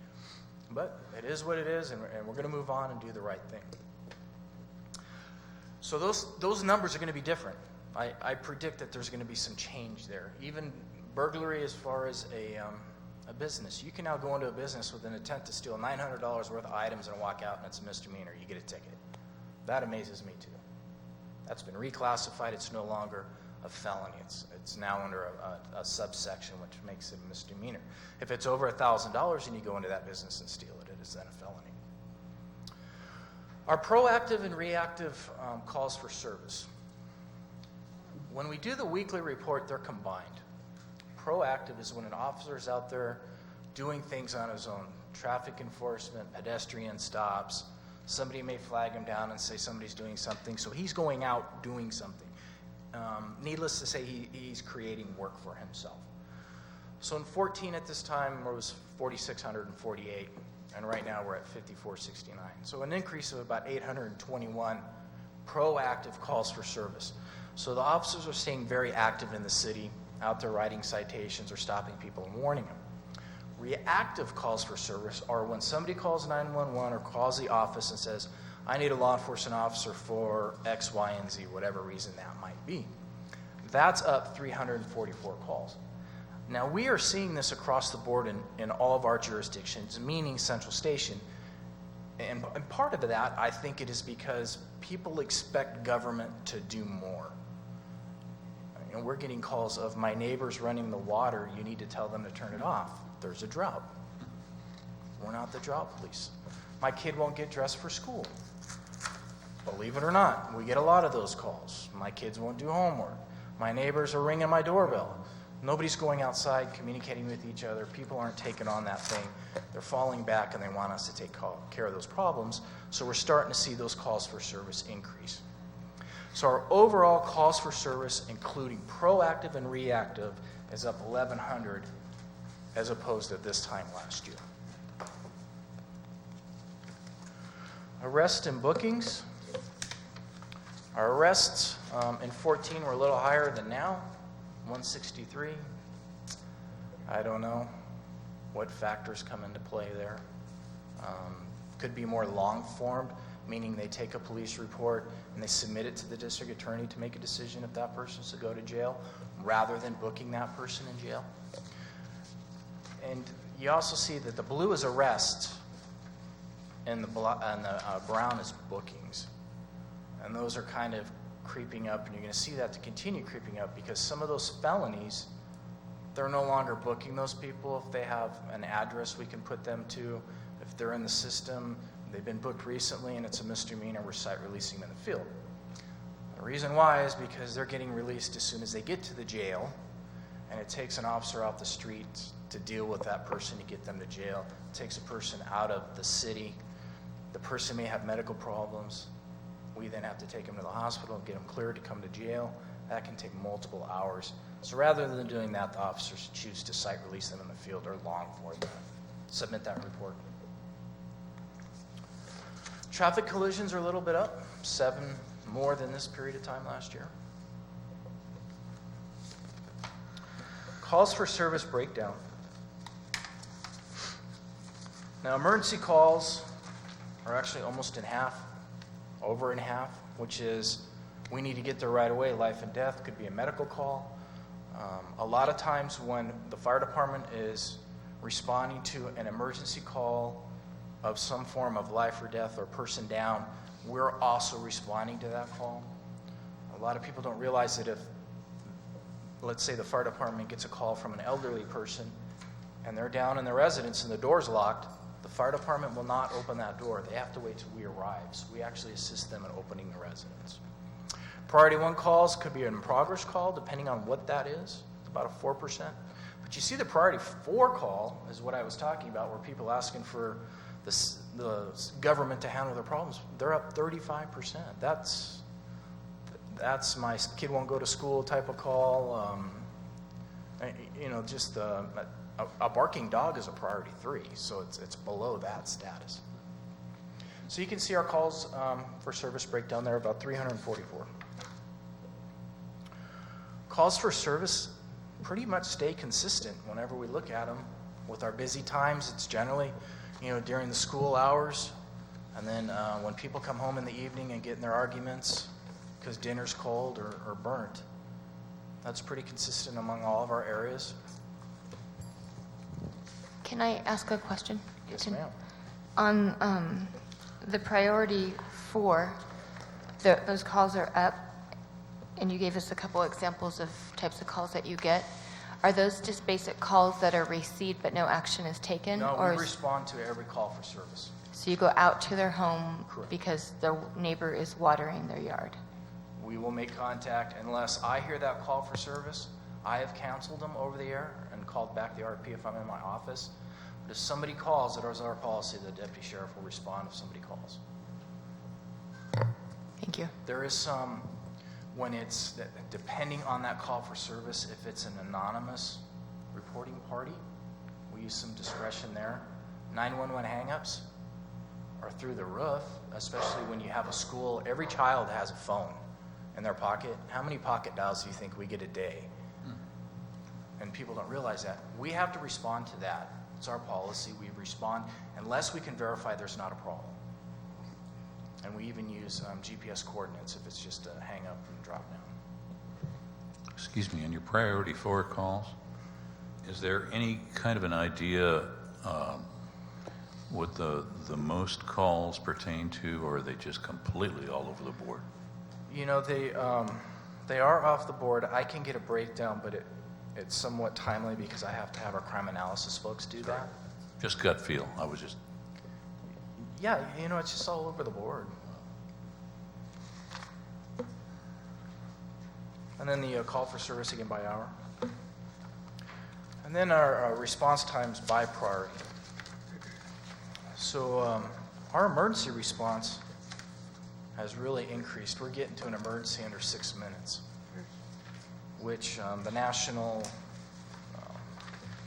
But it is what it is, and we're going to move on and do the right thing. So those numbers are going to be different. I predict that there's going to be some change there. Even burglary, as far as a business. You can now go into a business with an intent to steal $900 worth of items and walk out, and it's a misdemeanor. You get a ticket. That amazes me, too. That's been reclassified. It's no longer a felony. It's now under a subsection, which makes it a misdemeanor. If it's over $1,000 and you go into that business and steal it, it is then a felony. Our proactive and reactive calls for service. When we do the weekly report, they're combined. Proactive is when an officer is out there doing things on his own. Traffic enforcement, pedestrian stops. Somebody may flag him down and say somebody's doing something, so he's going out doing something. Needless to say, he's creating work for himself. So in 14 at this time, it was 4,648, and right now we're at 5,469. So an increase of about 821 proactive calls for service. So the officers are staying very active in the city, out there writing citations or stopping people and warning them. Reactive calls for service are when somebody calls 911 or calls the office and says, I need a law enforcement officer for X, Y, and Z, whatever reason that might be. That's up 344 calls. Now, we are seeing this across the board in all of our jurisdictions, meaning Central Station. And part of that, I think it is because people expect government to do more. And we're getting calls of, my neighbor's running the water, you need to tell them to turn it off. There's a drought. We're not the drought police. My kid won't get dressed for school. Believe it or not, we get a lot of those calls. My kids won't do homework. My neighbors are ringing my doorbell. Nobody's going outside communicating with each other. People aren't taking on that thing. They're falling back, and they want us to take care of those problems. So we're starting to see those calls for service increase. So our overall calls for service, including proactive and reactive, is up 1,100 as opposed to this time last year. Arrests and bookings. Our arrests in 14 were a little higher than now, 163. I don't know what factors come into play there. Could be more long-formed, meaning they take a police report and they submit it to the district attorney to make a decision if that person's to go to jail, rather than booking that person in jail. And You also see that the blue is arrests and the brown is bookings. And those are kind of creeping up, and you're going to see that to continue creeping up because some of those felonies, they're no longer booking those people. If they have an address we can put them to, if they're in the system, they've been booked recently and it's a misdemeanor, we're site releasing them in the field. The reason why is because they're getting released as soon as they get to the jail, and it takes an officer off the street to deal with that person to get them to jail. It takes a person out of the city. The person may have medical problems. We then have to take them to the hospital and get them cleared to come to jail. That can take multiple hours. So rather than doing that, the officers choose to site release them in the field or long for them. Submit that report. Traffic collisions are a little bit up, 7 more than this period of time last year. Calls for service breakdown. Now, emergency calls are actually almost in half, over in half, which is we need to get there right away. Life and death could be a medical call. A lot of times when the fire department is responding to an emergency call of some form of life or death or person down, we're also responding to that call. A lot of people don't realize that if, let's say the fire department gets a call from an elderly person and they're down in their residence and the door's locked, the fire department will not open that door. They have to wait till we arrive. So we actually assist them in opening the residence. Priority 1 calls could be an in-progress call, depending on what that is. It's about a 4%. But you see the priority 4 call is what I was talking about, where people asking for the government to handle their problems. They're up 35%. That's my kid won't go to school type of call. Just a barking dog is a priority 3, so it's below that status. So you can see our calls for service breakdown there, about 344. Calls for service pretty much stay consistent whenever we look at them. With our busy times, it's generally, during the school hours, and then when people come home in the evening and get in their arguments because dinner's cold or burnt. That's pretty consistent among all of our areas. Can I ask a question? Yes, ma'am. On the priority 4, those calls are up, and you gave us a couple examples of types of calls that you get. Are those just basic calls that are received but no action is taken? No, we respond to every call for service. So you go out to their home Correct. because their neighbor is watering their yard? We will make contact unless I hear that call for service. I have counseled them over the air and called back the RP if I'm in my office. But if somebody calls, it is our policy the deputy sheriff will respond if somebody calls. Thank you. There is some, when it's, depending on that call for service, if it's an anonymous reporting party, we use some discretion there. 911 hang-ups are through the roof, especially when you have a school. Every child has a phone in their pocket. How many pocket dials do you think we get a day? And people don't realize that. We have to respond to that. It's our policy. We respond unless we can verify there's not a problem. And we even use GPS coordinates if it's just a hang up and drop down. Excuse me, in your priority 4 calls, is there any kind of an idea what the most calls pertain to, or are they just completely all over the board? They are off the board. I can get a breakdown, but it's somewhat timely because I have to have our crime analysis folks do that. Just gut feel. I was just... Yeah, it's just all over the board. And then the call for service again by hour. And then our response times by priority. So our emergency response has really increased. We're getting to an emergency under 6 minutes, which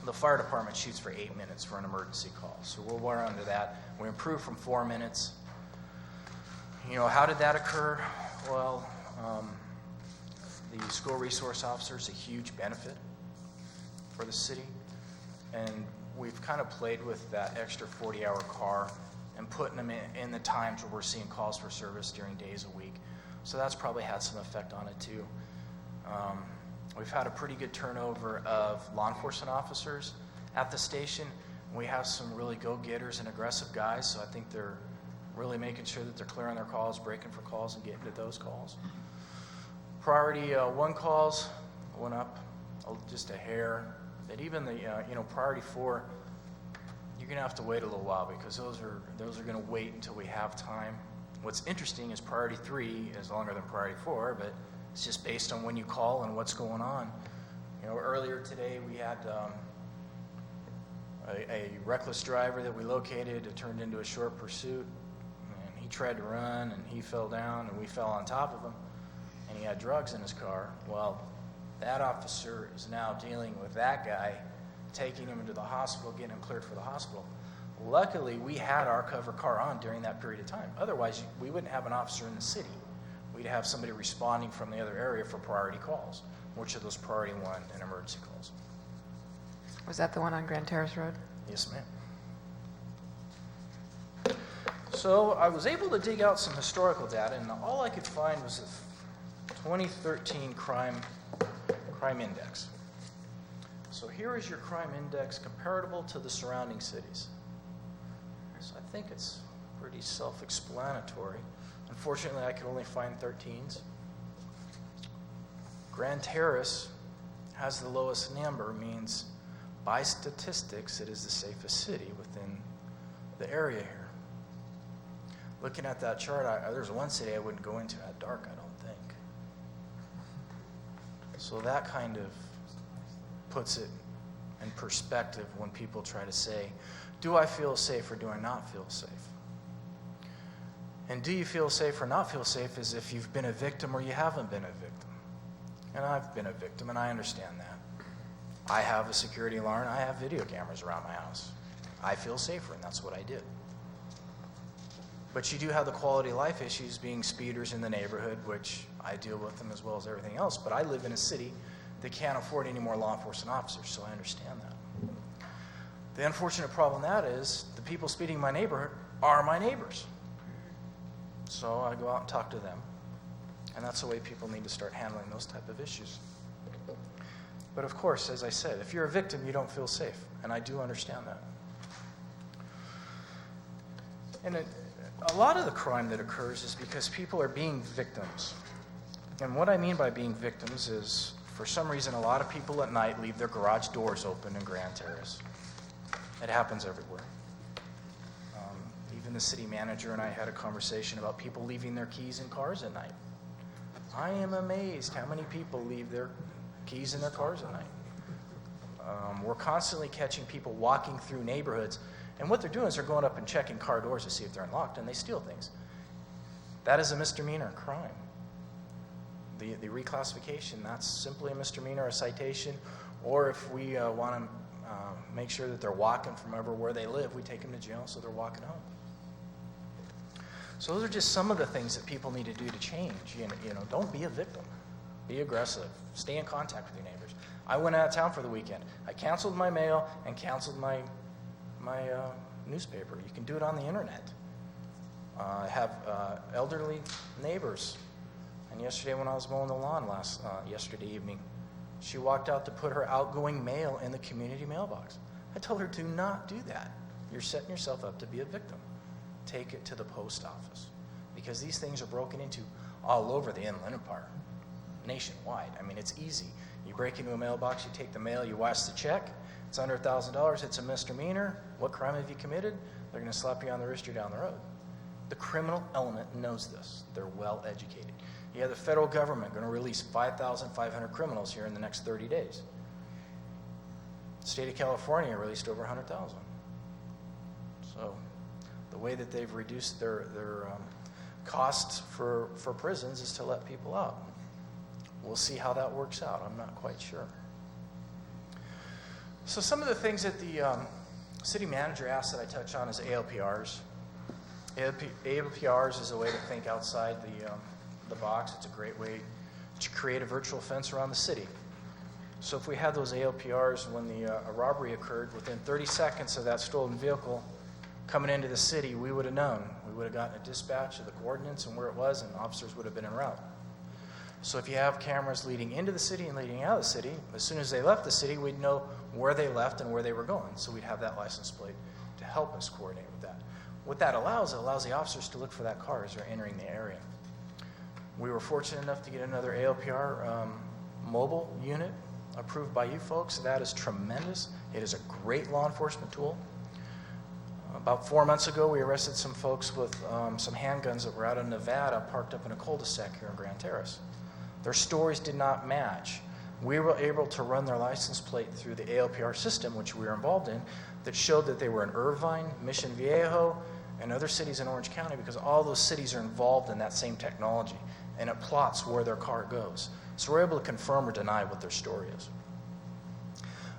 the fire department shoots for 8 minutes for an emergency call. So we're under that. We improved from 4 minutes. How did that occur? Well, the school resource officer is a huge benefit for the city, and we've kind of played with that extra 40-hour car and putting them in the times where we're seeing calls for service during days a week. So that's probably had some effect on it too. We've had a pretty good turnover of law enforcement officers at the station. We have some really go-getters and aggressive guys, so I think they're really making sure that they're clearing their calls, breaking for calls, and getting to those calls. Priority 1 calls went up just a hair. But even the priority 4, you're going to have to wait a little while because those are going to wait until we have time. What's interesting is priority 3 is longer than priority 4, but it's just based on when you call and what's going on. Earlier today we had a reckless driver that we located. It turned into a short pursuit, and he tried to run, and he fell down, and we fell on top of him, and he had drugs in his car. Well, that officer is now dealing with that guy, taking him into the hospital, getting him cleared for the hospital. Luckily, we had our cover car on during that period of time. Otherwise, we wouldn't have an officer in the city. We'd have somebody responding from the other area for priority calls, which are those priority 1 and emergency calls. Was that the one on Grand Terrace Road? Yes, ma'am. So I was able to dig out some historical data, and all I could find was the 2013 crime index. So here is your crime index comparable to the surrounding cities. So I think it's pretty self-explanatory. Unfortunately, I could only find 13s. Grand Terrace has the lowest number, means by statistics, it is the safest city within the area here. Looking at that chart, there's one city I wouldn't go into at dark, I don't think. So that kind of puts it in perspective when people try to say, do I feel safe or do I not feel safe? And do you feel safe or not feel safe is if you've been a victim or you haven't been a victim. And I've been a victim, and I understand that. I have a security alarm, I have video cameras around my house. I feel safer, and that's what I did. But you do have the quality of life issues being speeders in the neighborhood, which I deal with them as well as everything else. But I live in a city that can't afford any more law enforcement officers, so I understand that. The unfortunate problem with that is the people speeding in my neighborhood are my neighbors. So I go out and talk to them. And that's the way people need to start handling those type of issues. But of course, as I said, if you're a victim, you don't feel safe. And I do understand that. And a lot of the crime that occurs is because people are being victims. And what I mean by being victims is, for some reason, a lot of people at night leave their garage doors open in Grand Terrace. It happens everywhere. Even the city manager and I had a conversation about people leaving their keys in cars at night. I am amazed how many people leave their keys in their cars at night. We're constantly catching people walking through neighborhoods, and what they're doing is they're going up and checking car doors to see if they're unlocked, and they steal things. That is a misdemeanor crime. The reclassification, that's simply a misdemeanor, a citation, or if we want to make sure that they're walking from where they live, we take them to jail so they're walking home. So those are just some of the things that people need to do to change. Don't be a victim. Be aggressive. Stay in contact with your neighbors. I went out of town for the weekend. I canceled my mail and canceled my newspaper. You can do it on the internet. I have elderly neighbors. And yesterday when I was mowing the lawn yesterday evening, she walked out to put her outgoing mail in the community mailbox. I told her, do not do that. You're setting yourself up to be a victim. Take it to the post office, because these things are broken into all over the Inland Empire, nationwide. I mean, it's easy. You break into a mailbox, you take the mail, you wash the check. It's under $1,000. It's a misdemeanor. What crime have you committed? They're going to slap you on the wrist or down the road. The criminal element knows this. They're well educated. You have the federal government going to release 5,500 criminals here in the next 30 days. The state of California released over 100,000. So the way that they've reduced their costs for prisons is to let people out. We'll see how that works out. I'm not quite sure. So some of the things that the city manager asked that I touch on is ALPRs. ALPRs is a way to think outside the box. It's a great way to create a virtual fence around the city. So if we had those ALPRs when a robbery occurred, within 30 seconds of that stolen vehicle coming into the city, we would have known. We would have gotten a dispatch of the coordinates and where it was, and officers would have been en route. So if you have cameras leading into the city and leading out of the city, as soon as they left the city, we'd know where they left and where they were going. So we'd have that license plate to help us coordinate with that. What that allows, it allows the officers to look for that car as they're entering the area. We were fortunate enough to get another ALPR mobile unit approved by you folks. That is tremendous. It is a great law enforcement tool. About 4 months ago, we arrested some folks with some handguns that were out of Nevada parked up in a cul-de-sac here in Grand Terrace. Their stories did not match. We were able to run their license plate through the ALPR system, which we were involved in, that showed that they were in Irvine, Mission Viejo, and other cities in Orange County, because all those cities are involved in that same technology, and it plots where their car goes. So we're able to confirm or deny what their story is.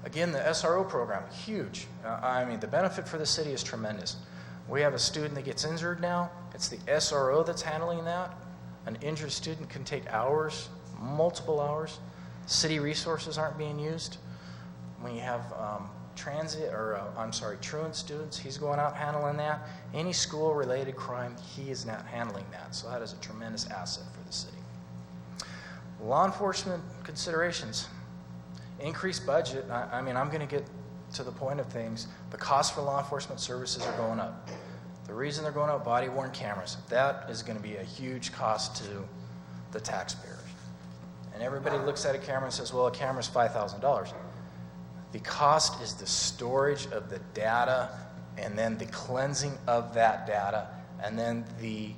Again, the SRO program, huge. I mean, the benefit for the city is tremendous. We have a student that gets injured now. It's the SRO that's handling that. An injured student can take hours, multiple hours. City resources aren't being used. When you have truant students, he's going out handling that. Any school-related crime, he is not handling that. So that is a tremendous asset for the city. Law enforcement considerations. Increased budget. I mean, I'm going to get to the point of things. The cost for law enforcement services are going up. The reason they're going up, body-worn cameras. That is going to be a huge cost to the taxpayers. And everybody looks at a camera and says, well, a camera's $5,000. The cost is the storage of the data, and then the cleansing of that data, and then the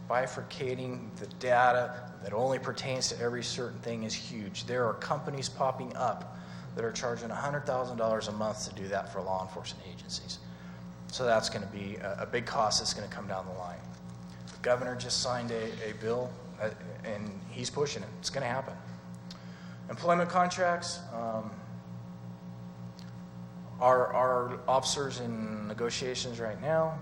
bifurcating the data that only pertains to every certain thing is huge. There are companies popping up that are charging $100,000 a month to do that for law enforcement agencies. So that's going to be a big cost that's going to come down the line. The governor just signed a bill, and he's pushing it. It's going to happen. Employment contracts. Our officers in negotiations right now.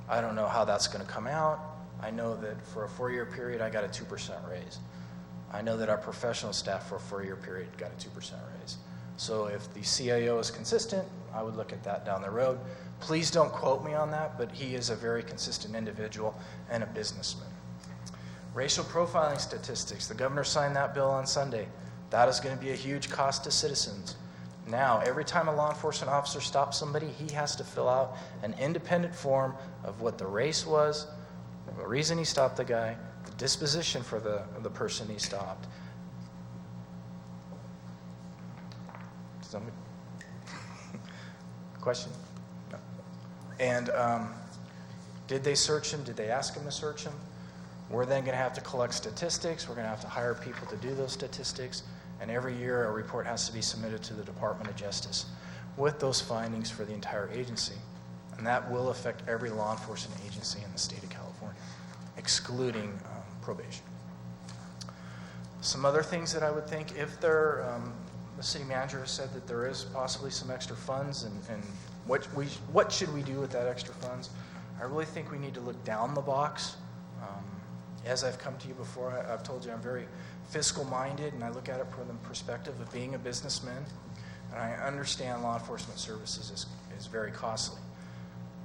I don't know how that's going to come out. I know that for a 4-year period, I got a 2% raise. I know that our professional staff for a 4-year period got a 2% raise. So if the CIO is consistent, I would look at that down the road. Please don't quote me on that, but he is a very consistent individual and a businessman. Racial profiling statistics. The governor signed that bill on Sunday. That is going to be a huge cost to citizens. Now, every time a law enforcement officer stops somebody, he has to fill out an independent form of what the race was, the reason he stopped the guy, the disposition for the person he stopped. Somebody? Question? No. And did they search him? Did they ask him to search him? We're then going to have to collect statistics. We're going to have to hire people to do those statistics. And every year a report has to be submitted to the Department of Justice with those findings for the entire agency. And that will affect every law enforcement agency in the state of California, excluding probation. Some other things that I would think, if there, the city manager has said that there is possibly some extra funds, and what should we do with that extra funds? I really think we need to look down the box. As I've come to you before, I've told you I'm very fiscal minded, and I look at it from the perspective of being a businessman, and I understand law enforcement services is very costly.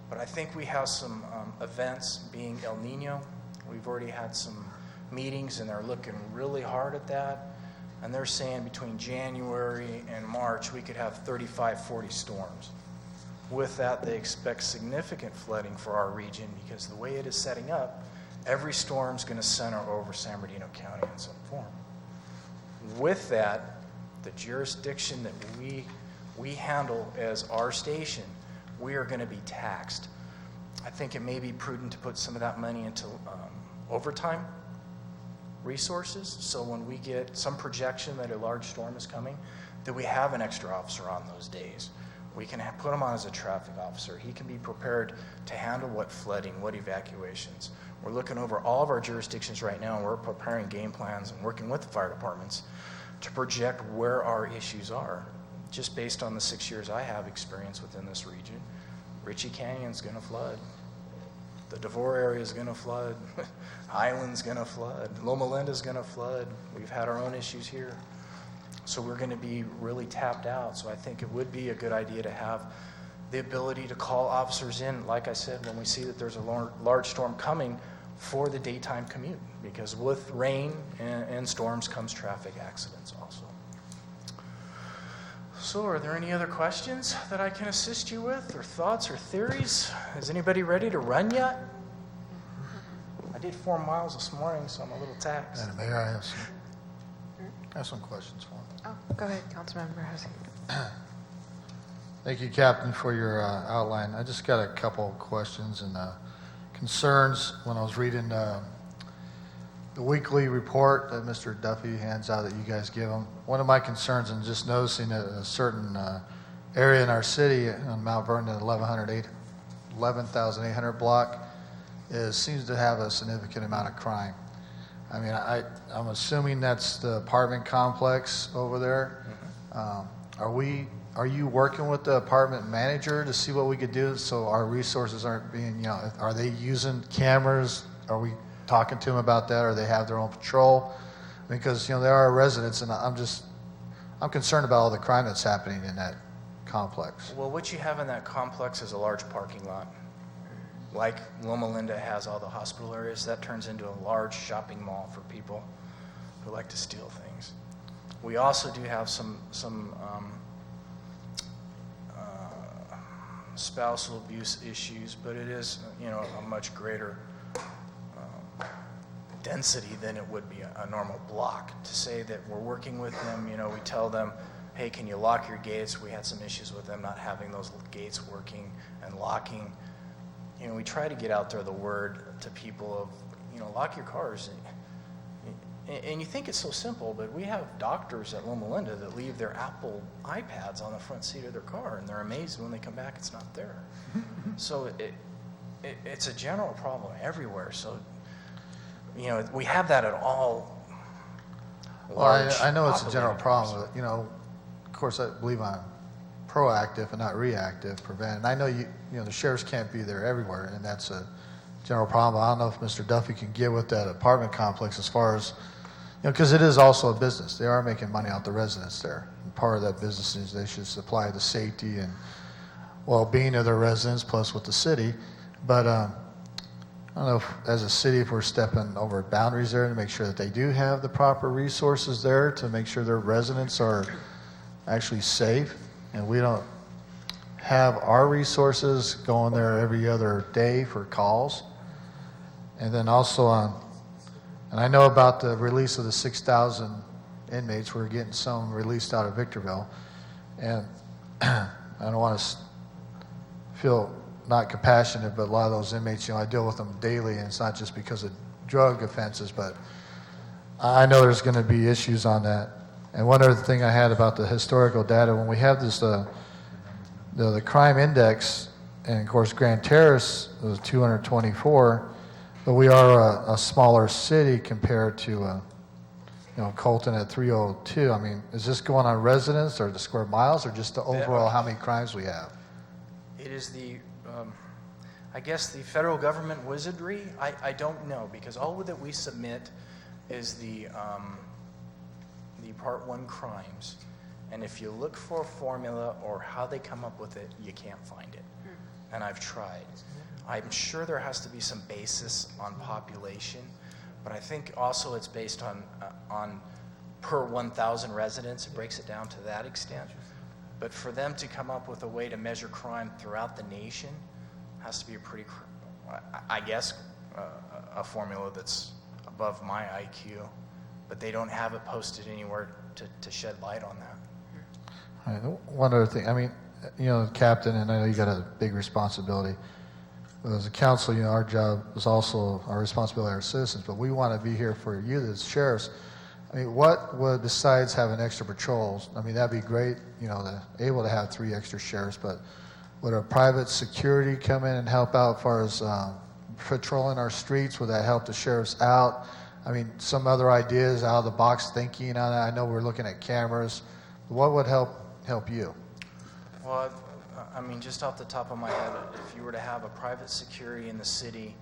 But I think we have some events, being El Nino. We've already had some meetings, and they're looking really hard at that. And they're saying between January and March, we could have 35, 40 storms. With that, they expect significant flooding for our region, because the way it is setting up, every storm is going to center over San Bernardino County in some form. With that, the jurisdiction that we handle as our station, we are going to be taxed. I think it may be prudent to put some of that money into overtime resources, so when we get some projection that a large storm is coming, that we have an extra officer on those days. We can put him on as a traffic officer. He can be prepared to handle what flooding, what evacuations. We're looking over all of our jurisdictions right now, and we're preparing game plans and working with the fire departments to project where our issues are. Just based on the 6 years I have experience within this region, Ritchie Canyon's going to flood. The DeVore area is going to flood. Highland's going to flood. Loma Linda's going to flood. We've had our own issues here. So we're going to be really tapped out. So I think it would be a good idea to have the ability to call officers in, like I said, when we see that there's a large storm coming, for the daytime commute. Because with rain and storms comes traffic accidents also. So are there any other questions that I can assist you with, or thoughts or theories? Is anybody ready to run yet? I did 4 miles this morning, so I'm a little taxed. Madam Mayor, I have some questions for him. Oh, go ahead, Councilmember Housie. Thank you, Captain, for your outline. I just got a couple of questions and concerns when I was reading the weekly report that Mr. Duffy hands out that you guys give him. One of my concerns in just noticing a certain area in our city on Mount Vernon, 11,800 block, seems to have a significant amount of crime. I mean, I'm assuming that's the apartment complex over there. Are you working with the apartment manager to see what we could do so our resources aren't being, are they using cameras? Are we talking to them about that, or they have their own patrol? Because, there are residents, and I'm concerned about all the crime that's happening in that complex. Well, what you have in that complex is a large parking lot. Like Loma Linda has all the hospital areas, that turns into a large shopping mall for people who like to steal things. We also do have some spousal abuse issues, but it is, a much greater density than it would be a normal block. To say that we're working with them, we tell them, hey, can you lock your gates? We had some issues with them not having those gates working and locking. We try to get out there the word to people of, lock your cars. And you think it's so simple, but we have doctors at Loma Linda that leave their Apple iPads on the front seat of their car, and they're amazed when they come back it's not there. So it's a general problem everywhere. So, we have that at all large Well, I know it's a general populated problem, but, of course, I believe I'm proactive and not reactive, prevent. And I know the sheriffs can't be there everywhere, and that's a general problem. I don't know if Mr. Duffy can get with that apartment complex as far as, because it is also a business. They are making money out the residents there. And part of that business is they should supply the safety and well-being of their residents, plus with the city. But I don't know if, as a city, if we're stepping over boundaries there to make sure that they do have the proper resources there to make sure their residents are actually safe, and we don't have our resources going there every other day for calls. And then also and I know about the release of the 6,000 inmates. We're getting some released out of Victorville. And I don't want to feel not compassionate, but a lot of those inmates, I deal with them daily, and it's not just because of drug offenses, but I know there's going to be issues on that. And one other thing I had about the historical data, when we have this, the crime index, and of course Grand Terrace was 224, but we are a smaller city compared to Colton at 302. I mean, is this going on residents or the square miles, or just the overall how many crimes we have? It is the, I guess, the federal government wizardry. I don't know, because all that we submit is the Part 1 crimes. And if you look for a formula or how they come up with it, you can't find it. And I've tried. I'm sure there has to be some basis on population, but I think also it's based on per 1,000 residents. It breaks it down to that extent. But for them to come up with a way to measure crime throughout the nation has to be a pretty, I guess, a formula that's above my IQ. But they don't have it posted anywhere to shed light on that. All right, one other thing. I mean, Captain, and I know you got a big responsibility. But as a council, our job is also our responsibility to our citizens, but we want to be here for you as sheriffs. I mean, what would, besides having extra patrols, I mean, that'd be great, able to have 3 extra sheriffs, but would a private security come in and help out as far as patrolling our streets? Would that help the sheriffs out? I mean, some other ideas, out of the box thinking on that. I know we're looking at cameras. What would help you? Well, I mean, just off the top of my head, if you were to have a private security in the city,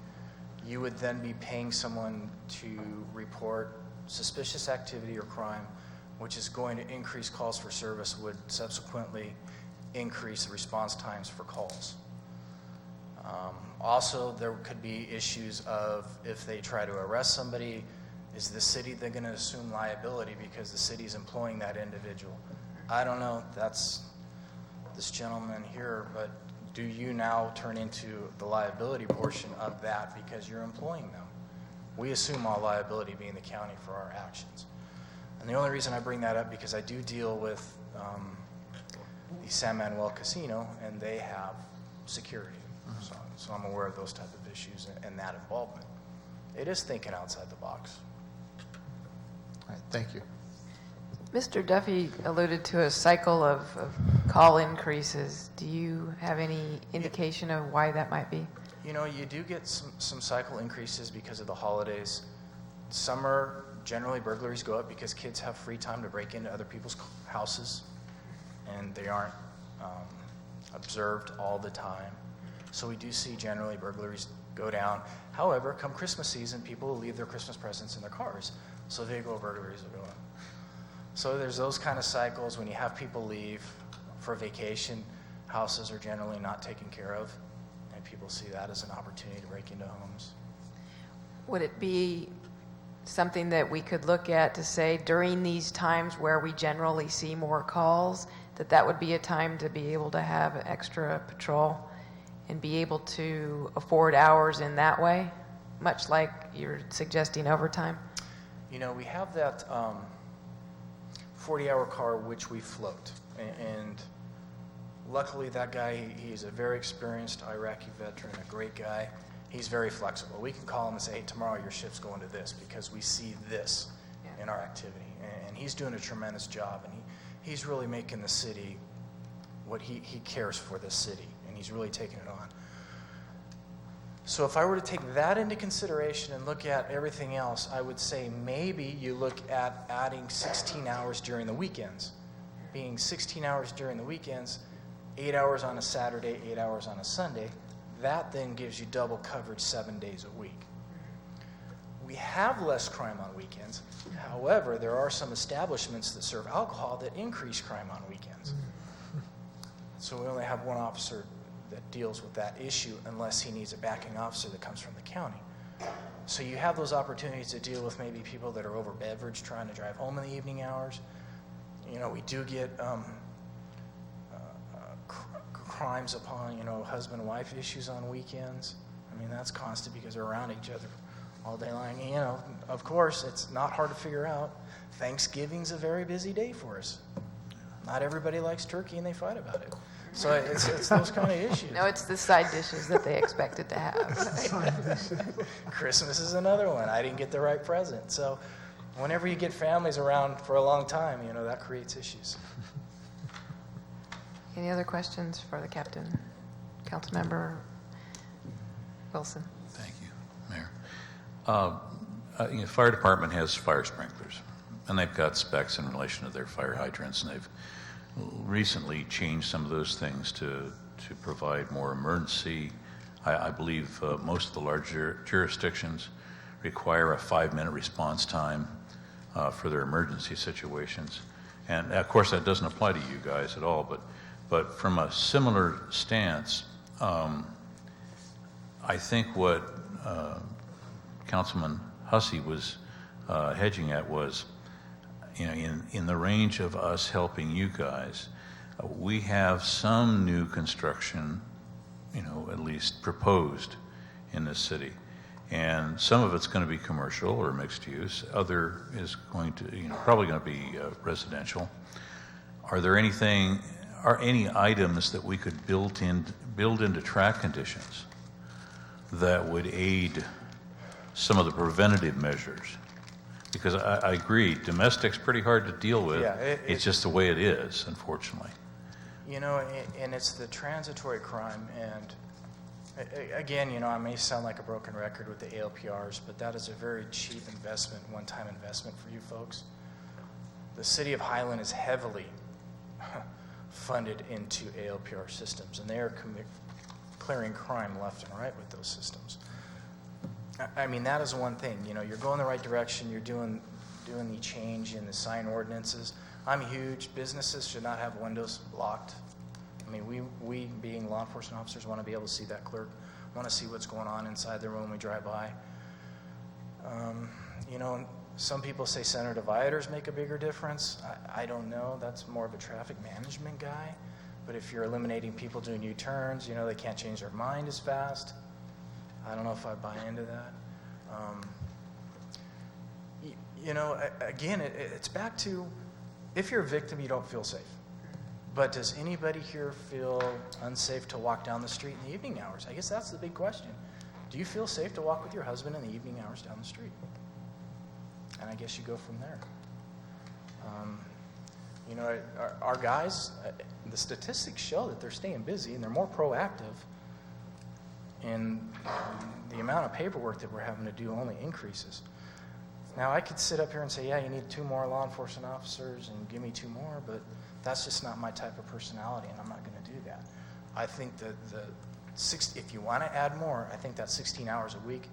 you would then be paying someone to report suspicious activity or crime, which is going to increase calls for service, would subsequently increase the response times for calls. Also, there could be issues of if they try to arrest somebody, is the city then going to assume liability because the city's employing that individual? I don't know, that's this gentleman here, but do you now turn into the liability portion of that because you're employing them? We assume all liability being the county for our actions. And the only reason I bring that up because I do deal with the San Manuel Casino, and they have security. So I'm aware of those type of issues and that involvement. It is thinking outside the box. All right, thank you. Mr. Duffy alluded to a cycle of call increases. Do you have any indication of why that might be? You know, you do get some cycle increases because of the holidays. Summer, generally burglaries go up because kids have free time to break into other people's houses, and they aren't observed all the time. So we do see generally burglaries go down. However, come Christmas season, people will leave their Christmas presents in their cars, so vehicle burglaries will go up. So there's those kind of cycles. When you have people leave for vacation, houses are generally not taken care of, and people see that as an opportunity to break into homes. Would it be something that we could look at to say during these times where we generally see more calls, that would be a time to be able to have extra patrol and be able to afford hours in that way, much like you're suggesting overtime? You know, we have that 40-hour car which we float, and luckily that guy, he's a very experienced Iraqi veteran, a great guy. He's very flexible. We can call him and say, hey, tomorrow your shift's going to this because we see this in our activity. And he's doing a tremendous job, and he's really making the city what he cares for the city, and he's really taking it on. So if I were to take that into consideration and look at everything else, I would say maybe you look at adding 16 hours during the weekends. Being 16 hours during the weekends, 8 hours on a Saturday, 8 hours on a Sunday, that then gives you double coverage 7 days a week. We have less crime on weekends. However, there are some establishments that serve alcohol that increase crime on weekends. So we only have one officer that deals with that issue unless he needs a backing officer that comes from the county. So you have those opportunities to deal with maybe people that are over beverage trying to drive home in the evening hours. You know, we do get crimes upon, you know, husband-wife issues on weekends. I mean, that's constant because they're around each other all day long. And, you know, of course, it's not hard to figure out. Thanksgiving's a very busy day for us. Not everybody likes turkey and they fight about it. So it's those kind of issues. No, it's the side dishes that they expected to have. Christmas is another one. I didn't get the right present. So whenever you get families around for a long time, you know, that creates issues. Any other questions for the captain? Councilmember Wilson. Thank you, Mayor. You know, fire department has fire sprinklers, and they've got specs in relation to their fire hydrants, and they've recently changed some of those things to provide more emergency. I believe most of the larger jurisdictions require a 5-minute response time for their emergency situations. And of course that doesn't apply to you guys at all, but from a similar stance, I think what Councilman Hussey was hedging at was, you know, in the range of us helping you guys, we have some new construction, you know, at least proposed in this city. And some of it's going to be commercial or mixed use. Other is going to, you know, probably going to be residential. Are there any items that we could build into track conditions that would aid some of the preventative measures? Because I agree, domestic's pretty hard to deal with. Yeah, it's just the way it is, unfortunately. You know, and it's the transitory crime. And again, you know, I may sound like a broken record with the ALPRs, but that is a very cheap investment, one-time investment for you folks. The city of Highland is heavily funded into ALPR systems, and they are clearing crime left and right with those systems. I mean, that is one thing. You know, you're going the right direction. You're doing the change in the sign ordinances. I'm huge. Businesses should not have windows locked. I mean, we being law enforcement officers want to be able to see that clear. Want to see what's going on inside there when we drive by. You know, Some people say center dividers make a bigger difference. I don't know. That's more of a traffic management guy. But if you're eliminating people doing U-turns, you know, they can't change their mind as fast. I don't know if I buy into that. You know, again, it's back to, if you're a victim, you don't feel safe. But does anybody here feel unsafe to walk down the street in the evening hours? I guess that's the big question. Do you feel safe to walk with your husband in the evening hours down the street? And I guess you go from there. You know, our guys, the statistics show that they're staying busy and they're more proactive. And the amount of paperwork that we're having to do only increases. Now, I could sit up here and say, yeah, you need 2 more law enforcement officers and give me 2 more, but that's just not my type of personality, and I'm not going to do that. I think that if you want to add more, I think that 16 hours a week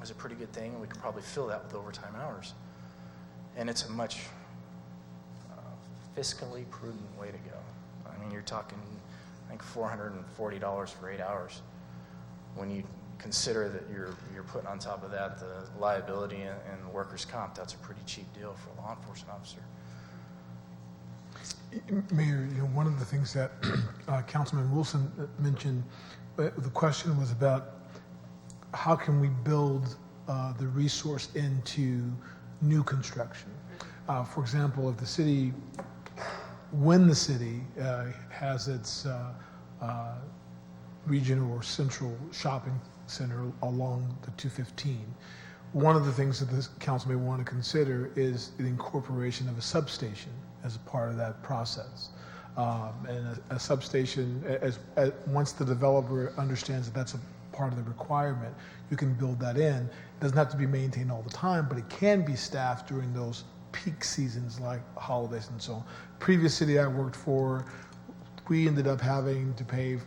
is a pretty good thing, and we could probably fill that with overtime hours. And it's a much fiscally prudent way to go. I mean, you're talking, I think, $440 for 8 hours. When you consider that you're putting on top of that the liability and workers' comp, that's a pretty cheap deal for a law enforcement officer. Mayor, you know, one of the things that Councilman Wilson mentioned, the question was about how can we build the resource into new construction. For example, if the city, when the city has its regional or central shopping center along the 215, one of the things that this council may want to consider is the incorporation of a substation as a part of that process. And a substation, once the developer understands that that's a part of the requirement, you can build that in. It doesn't have to be maintained all the time, but it can be staffed during those peak seasons like holidays and so on. Previous city I worked for, we ended up having to pay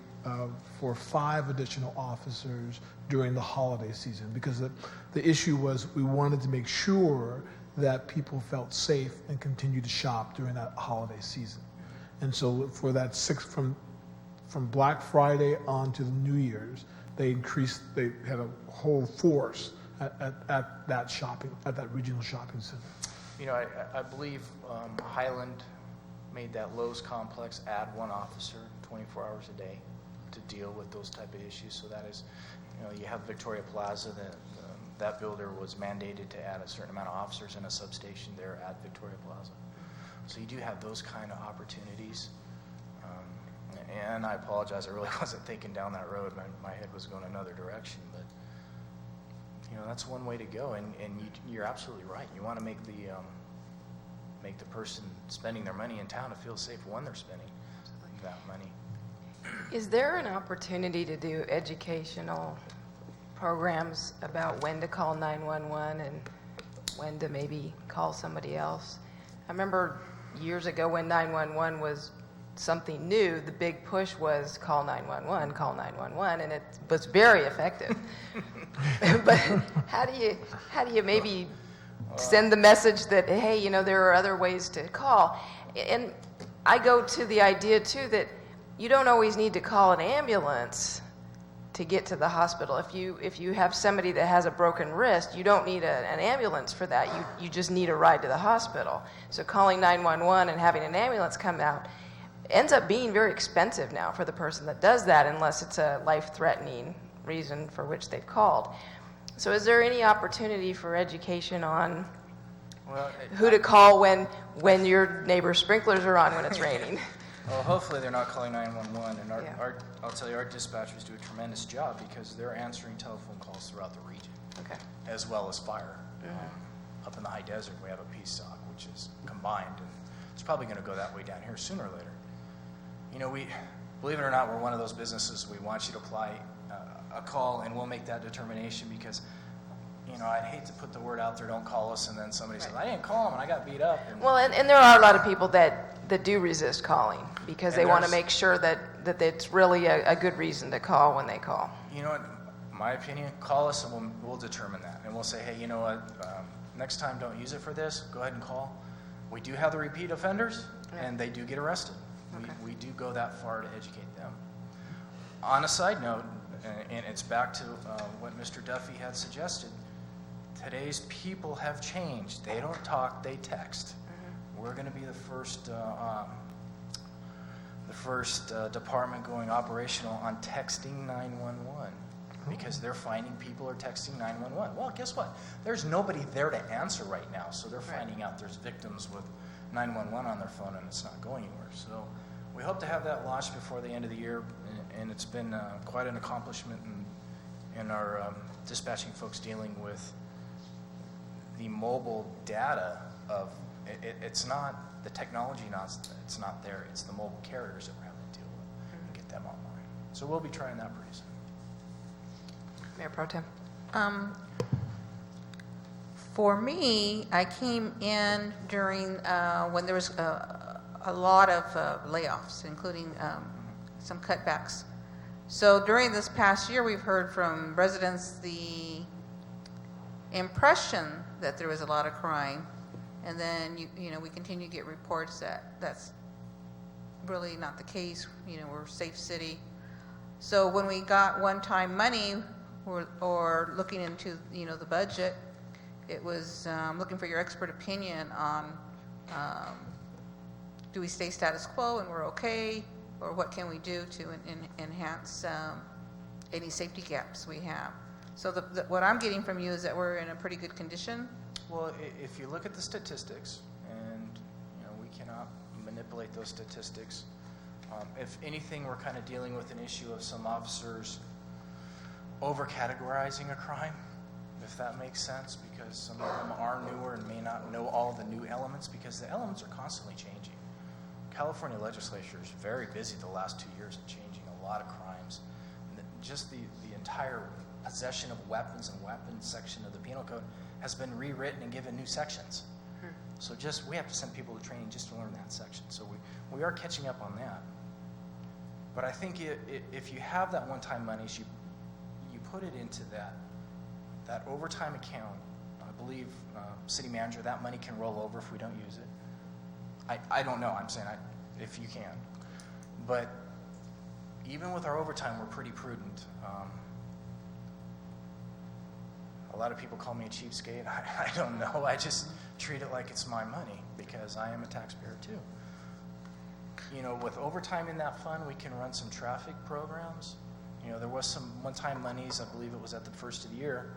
for 5 additional officers during the holiday season because the issue was we wanted to make sure that people felt safe and continued to shop during that holiday season. And so for that from Black Friday on to the New Year's, they had a whole force at that regional shopping center. You know, I believe Highland made that Lowe's complex add 1 officer 24 hours a day to deal with those type of issues. So that is, you know, you have Victoria Plaza, that builder was mandated to add a certain amount of officers in a substation there at Victoria Plaza. So you do have those kind of opportunities. And I apologize, I really wasn't thinking down that road. My head was going another direction, but you know, that's one way to go. And you're absolutely right. You want to make the person spending their money in town to feel safe when they're spending that money. Is there an opportunity to do educational programs about when to call 911 and when to maybe call somebody else? I remember years ago when 911 was something new, the big push was call 911, and it was very effective. But how do you maybe send the message that, hey, you know, there are other ways to call? And I go to the idea too that you don't always need to call an ambulance to get to the hospital. If you have somebody that has a broken wrist, you don't need an ambulance for that. You just need a ride to the hospital. So calling 911 and having an ambulance come out ends up being very expensive now for the person that does that, unless it's a life-threatening reason for which they've called. So is there any opportunity for education on who to call when your neighbor's sprinklers are on when it's raining? Well, hopefully they're not calling 911, and I'll tell you, our dispatchers do a tremendous job because they're answering telephone calls throughout the region, as well as fire. Up in the high desert, we have a PSOC, which is combined, and it's probably going to go that way down here sooner or later. You know, believe it or not, we're one of those businesses, we want you to apply a call, and we'll make that determination because, you know, I'd hate to put the word out there, don't call us, and then somebody says, I didn't call them, and I got beat up. Well, and there are a lot of people that do resist calling because they want to make sure that it's really a good reason to call when they call. You know what, my opinion, call us and we'll determine that. And we'll say, hey, you know what, next time don't use it for this, go ahead and call. We do have the repeat offenders, and they do get arrested. We do go that far to educate them. On a side note, and it's back to what Mr. Duffy had suggested, today's people have changed. They don't talk, they text. We're going to be the first department going operational on texting 911 because they're finding people are texting 911. Well, guess what? There's nobody there to answer right now, so they're finding out there's victims with 911 on their phone and it's not going anywhere. So we hope to have that launched before the end of the year, and it's been quite an accomplishment in our dispatching folks dealing with the mobile data of it's not the technology, it's not there. It's the mobile carriers that we're having to deal with and get them online. So we'll be trying that pretty soon. Mayor Pro Tem. For me, I came in during when there was a lot of layoffs, including some cutbacks. So during this past year, we've heard from residents the impression that there was a lot of crime, and then you know we continue to get reports that that's really not the case. You know, we're a safe city. So when we got one-time money or looking into the budget, it was looking for your expert opinion on do we stay status quo and we're okay, or what can we do to enhance any safety gaps we have. So what I'm getting from you is that we're in a pretty good condition. Well, if you look at the statistics, and we cannot manipulate those statistics. If anything, we're kind of dealing with an issue of some officers over-categorizing a crime, if that makes sense, because some of them are newer and may not know all the new elements, because the elements are constantly changing. California legislature is very busy the last 2 years in changing a lot of crimes. Just the entire possession of weapons and weapons section of the penal code has been rewritten and given new sections. So we have to send people to training just to learn that section. So we are catching up on that. But I think if you have that one-time monies, you put it into that overtime account. I believe, city manager, that money can roll over if we don't use it. I don't know. I'm saying if you can. But even with our overtime, we're pretty prudent. A lot of people call me a cheapskate. I don't know. I just treat it like it's my money because I am a taxpayer too. With overtime in that fund, we can run some traffic programs. There was some one-time monies, I believe it was at the first of the year,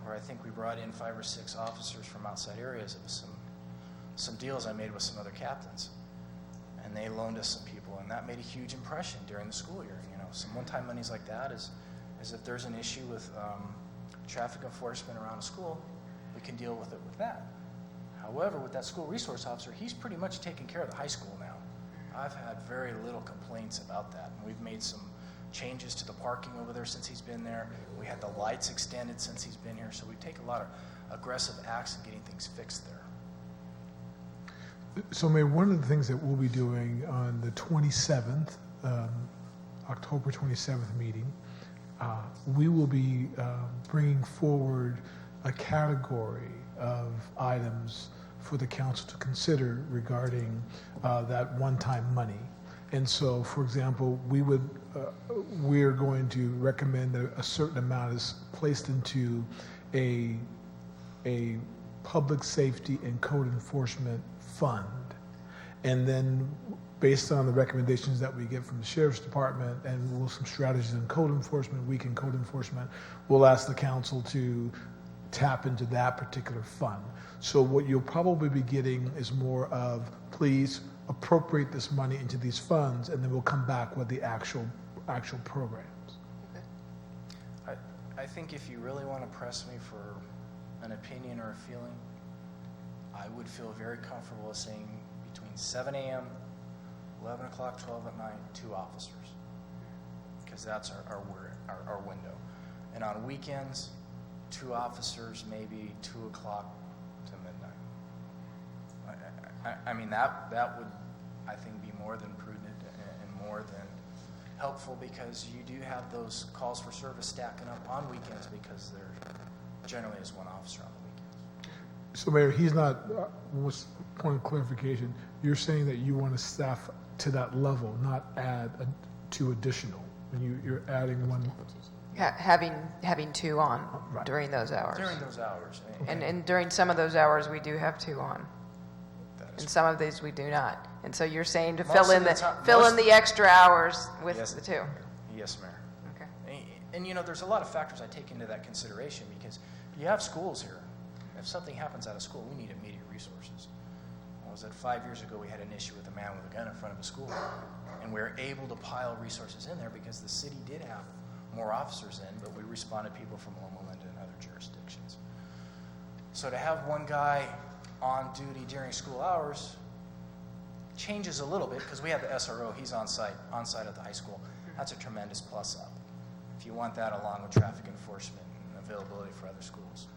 where I think we brought in 5 or 6 officers from outside areas. It was some deals I made with some other captains, and they loaned us some people, and that made a huge impression during the school year. Some one-time monies like that is if there's an issue with traffic enforcement around a school, we can deal with it with that. However, with that school resource officer, he's pretty much taking care of the high school now. I've had very little complaints about that, and we've made some changes to the parking over there since he's been there. We had the lights extended since he's been here, so we take a lot of aggressive acts in getting things fixed there. So, Mayor, one of the things that we'll be doing on the 27th, October 27th meeting, we will be bringing forward a category of items for the council to consider regarding that one-time money. And so, for example, we're going to recommend that a certain amount is placed into a public safety and code enforcement fund. And then based on the recommendations that we get from the Sheriff's Department and some strategies in code enforcement, weekend code enforcement, we'll ask the council to tap into that particular fund. So what you'll probably be getting is more of, please appropriate this money into these funds, and then we'll come back with the actual programs. I think if you really want to press me for an opinion or a feeling, I would feel very comfortable with saying between 7 a.m., 11 o'clock, 12 at night, 2 officers, because that's our window. And on weekends, 2 officers, maybe 2 o'clock to midnight. I mean, that would, I think, be more than prudent and more than helpful, because you do have those calls for service stacking up on weekends because there generally is 1 officer on the weekends. So, Mayor, he's not, point of clarification, you're saying that you want to staff to that level, not add 2 additional. When you're adding 1. Having two on Right. during those hours. During those hours. And during some of those hours, we do have two on. That is And some of these we do not. And so you're saying to Most fill in of the the, time- fill in most- the extra hours with Yes. the two? Yes, Mayor. Okay. And you know, there's a lot of factors I take into that consideration because you have schools here. If something happens at a school, we need immediate resources. Was that 5 years ago we had an issue with a man with a gun in front of a school, and we were able to pile resources in there because the city did have more officers in, but we responded people from Loma Linda and other jurisdictions. So to have one guy on duty during school hours changes a little bit because we have the SRO, he's on site at the high school. That's a tremendous plus up. If you want that along with traffic enforcement and availability for other schools.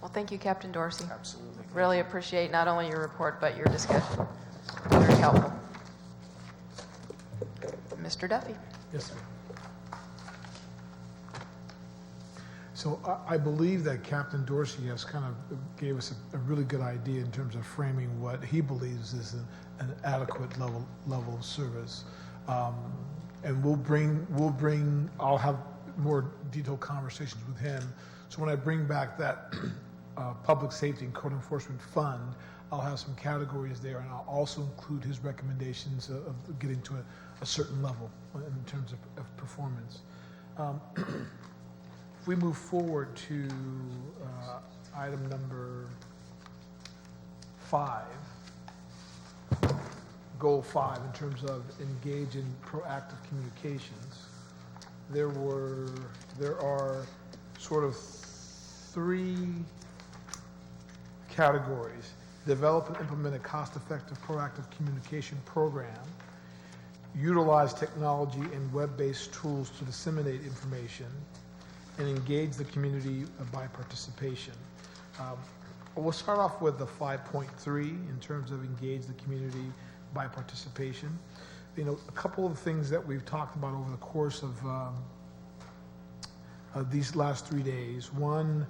Well, thank you, Captain Dorsey. Absolutely. Thank Really you. appreciate not only your report, but your discussion. Very helpful. Mr. Duffy. Yes, sir. So I believe that Captain Dorsey has kind of gave us a really good idea in terms of framing what he believes is an adequate level of service. And I'll have more detailed conversations with him. So when I bring back that public safety and code enforcement fund, I'll have some categories there, and I'll also include his recommendations of getting to a certain level in terms of performance. If we move forward to item number 5, goal 5, in terms of engage in proactive communications, there are sort of 3 categories: develop and implement a cost-effective proactive communication program, utilize technology and web-based tools to disseminate information, and engage the community by participation. We'll start off with the 5.3 in terms of engage the community by participation. You know, a couple of things that we've talked about over the course of these last 3 days. One,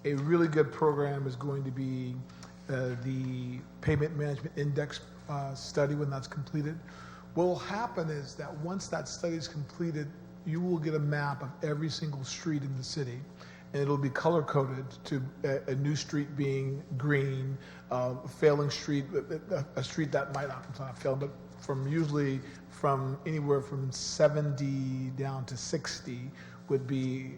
a really good program is going to be the Pavement Management Index study when that's completed. What will happen is that once that study is completed, you will get a map of every single street in the city, and it'll be color-coded to a new street being green, a failing street, a street that might not fail, but usually from anywhere from 70 down to 60 would be,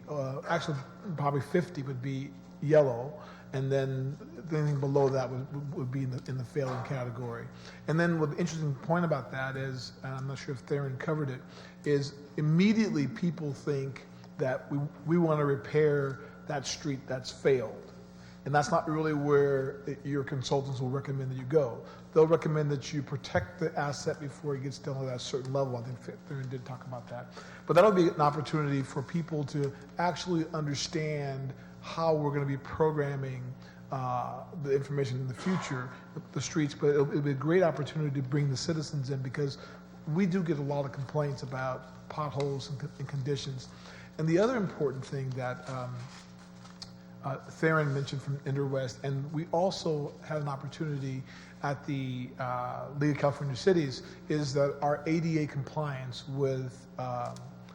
actually probably 50 would be yellow, and then anything below that would be in the failing category. And then what the interesting point about that is, and I'm not sure if Theron covered it, is immediately people think that we want to repair that street that's failed. And that's not really where your consultants will recommend that you go. They'll recommend that you protect the asset before it gets down to that certain level. I think Theron did talk about that. But that'll be an opportunity for people to actually understand how we're going to be programming the information in the future, the streets, but it'll be a great opportunity to bring the citizens in because we do get a lot of complaints about potholes and conditions. And the other important thing that Theron mentioned from Interwest, and we also had an opportunity at the League of California Cities, is that our ADA compliance with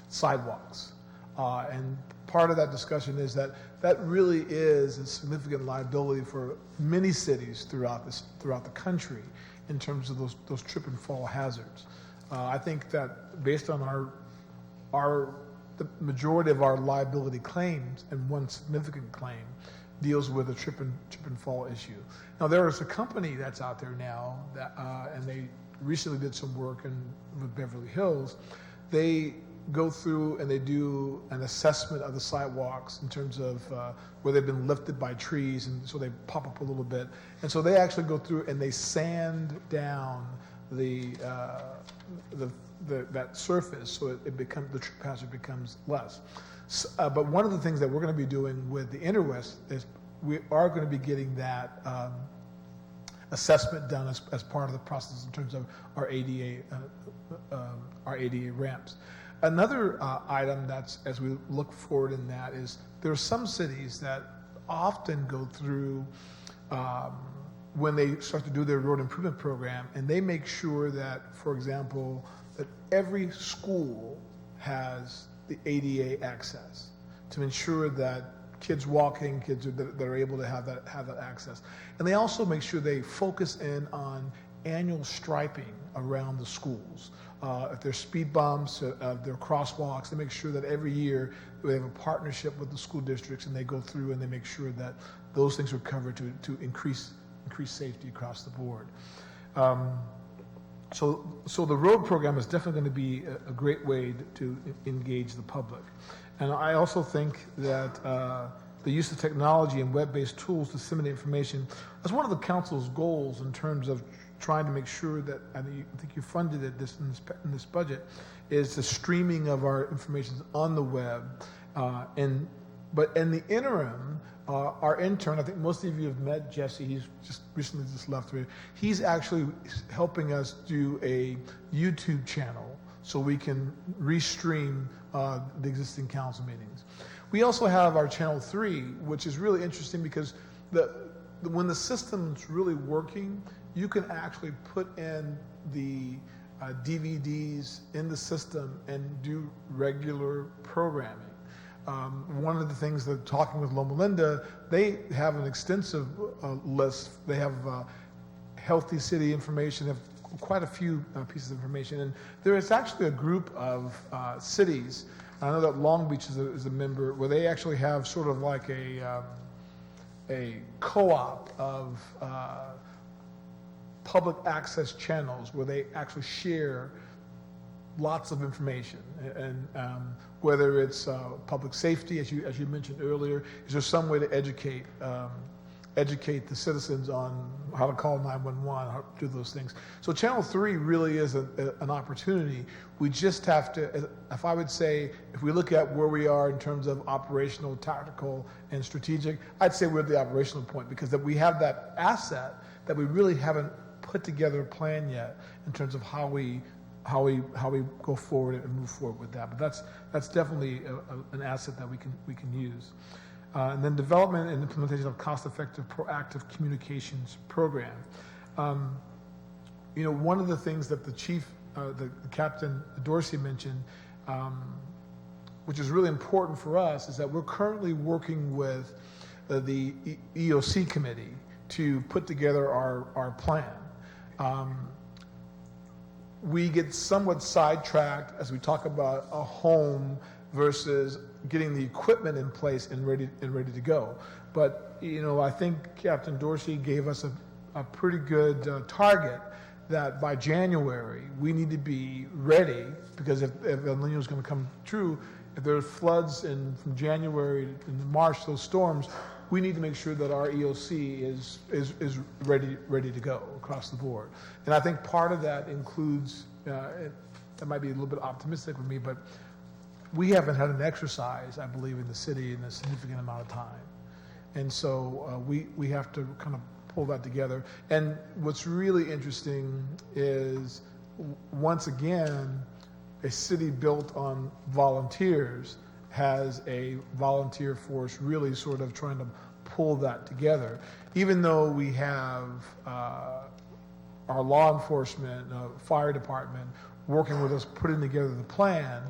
sidewalks. And part of that discussion is that really is a significant liability for many cities throughout the country in terms of those trip and fall hazards. I think that based on the majority of our liability claims, and one significant claim deals with a trip and fall issue. Now there is a company that's out there now that, and they recently did some work with Beverly Hills. They go through and they do an assessment of the sidewalks in terms of where they've been lifted by trees, and so they pop up a little bit. And so they actually go through and they sand down that surface so the trip hazard becomes less. But one of the things that we're going to be doing with the Interwest is we are going to be getting that assessment done as part of the process in terms of our ADA ramps. Another item that's, as we look forward in that, is there are some cities that often go through when they start to do their road improvement program, and they make sure that, for example, that every school has the ADA access to ensure that kids walking, kids that are able to have that access. And they also make sure they focus in on annual striping around the schools. If there's speed bumps, if there are crosswalks, they make sure that every year they have a partnership with the school districts, and they go through and they make sure that those things are covered to increase safety across the board. So the road program is definitely going to be a great way to engage the public. And I also think that the use of technology and web-based tools to disseminate information is one of the council's goals in terms of trying to make sure that, I think you funded it in this budget, is the streaming of our information on the web. But in the interim, our intern, I think most of you have met Jesse, he's just recently left here. He's actually helping us do a YouTube channel so we can restream the existing council meetings. We also have our Channel 3, which is really interesting because when the system's really working, you can actually put in the DVDs in the system and do regular programming. One of the things that, talking with Loma Linda, they have an extensive list. They have healthy city information, they have quite a few pieces of information. And there is actually a group of cities, I know that Long Beach is a member, where they actually have sort of like a co-op of public access channels where they actually share lots of information, and whether it's public safety, as you mentioned earlier, is there some way to educate the citizens on how to call 911, how to do those things. So Channel 3 really is an opportunity. We just have to, if I would say, if we look at where we are in terms of operational, tactical, and strategic, I'd say we're at the operational point, because that we have that asset that we really haven't put together a plan yet in terms of how we go forward and move forward with that. But that's definitely an asset that we can use. And then development and implementation of cost-effective, proactive communications program. One of the things that the chief, the Captain Dorsey mentioned, which is really important for us, is that we're currently working with the EOC committee to put together our plan. We get somewhat sidetracked as we talk about a home versus getting the equipment in place and ready to go. But I think Captain Dorsey gave us a pretty good target that by January we need to be ready, because if El Nino is going to come true, if there are floods from January to March, those storms, we need to make sure that our EOC is ready to go across the board. And I think part of that includes, that might be a little bit optimistic with me, but we haven't had an exercise, I believe, in the city in a significant amount of time. And so we have to kind of pull that together. And what's really interesting is, once again, a city built on volunteers has a volunteer force really sort of trying to pull that together. Even though we have our law enforcement, fire department working with us, putting together the plan,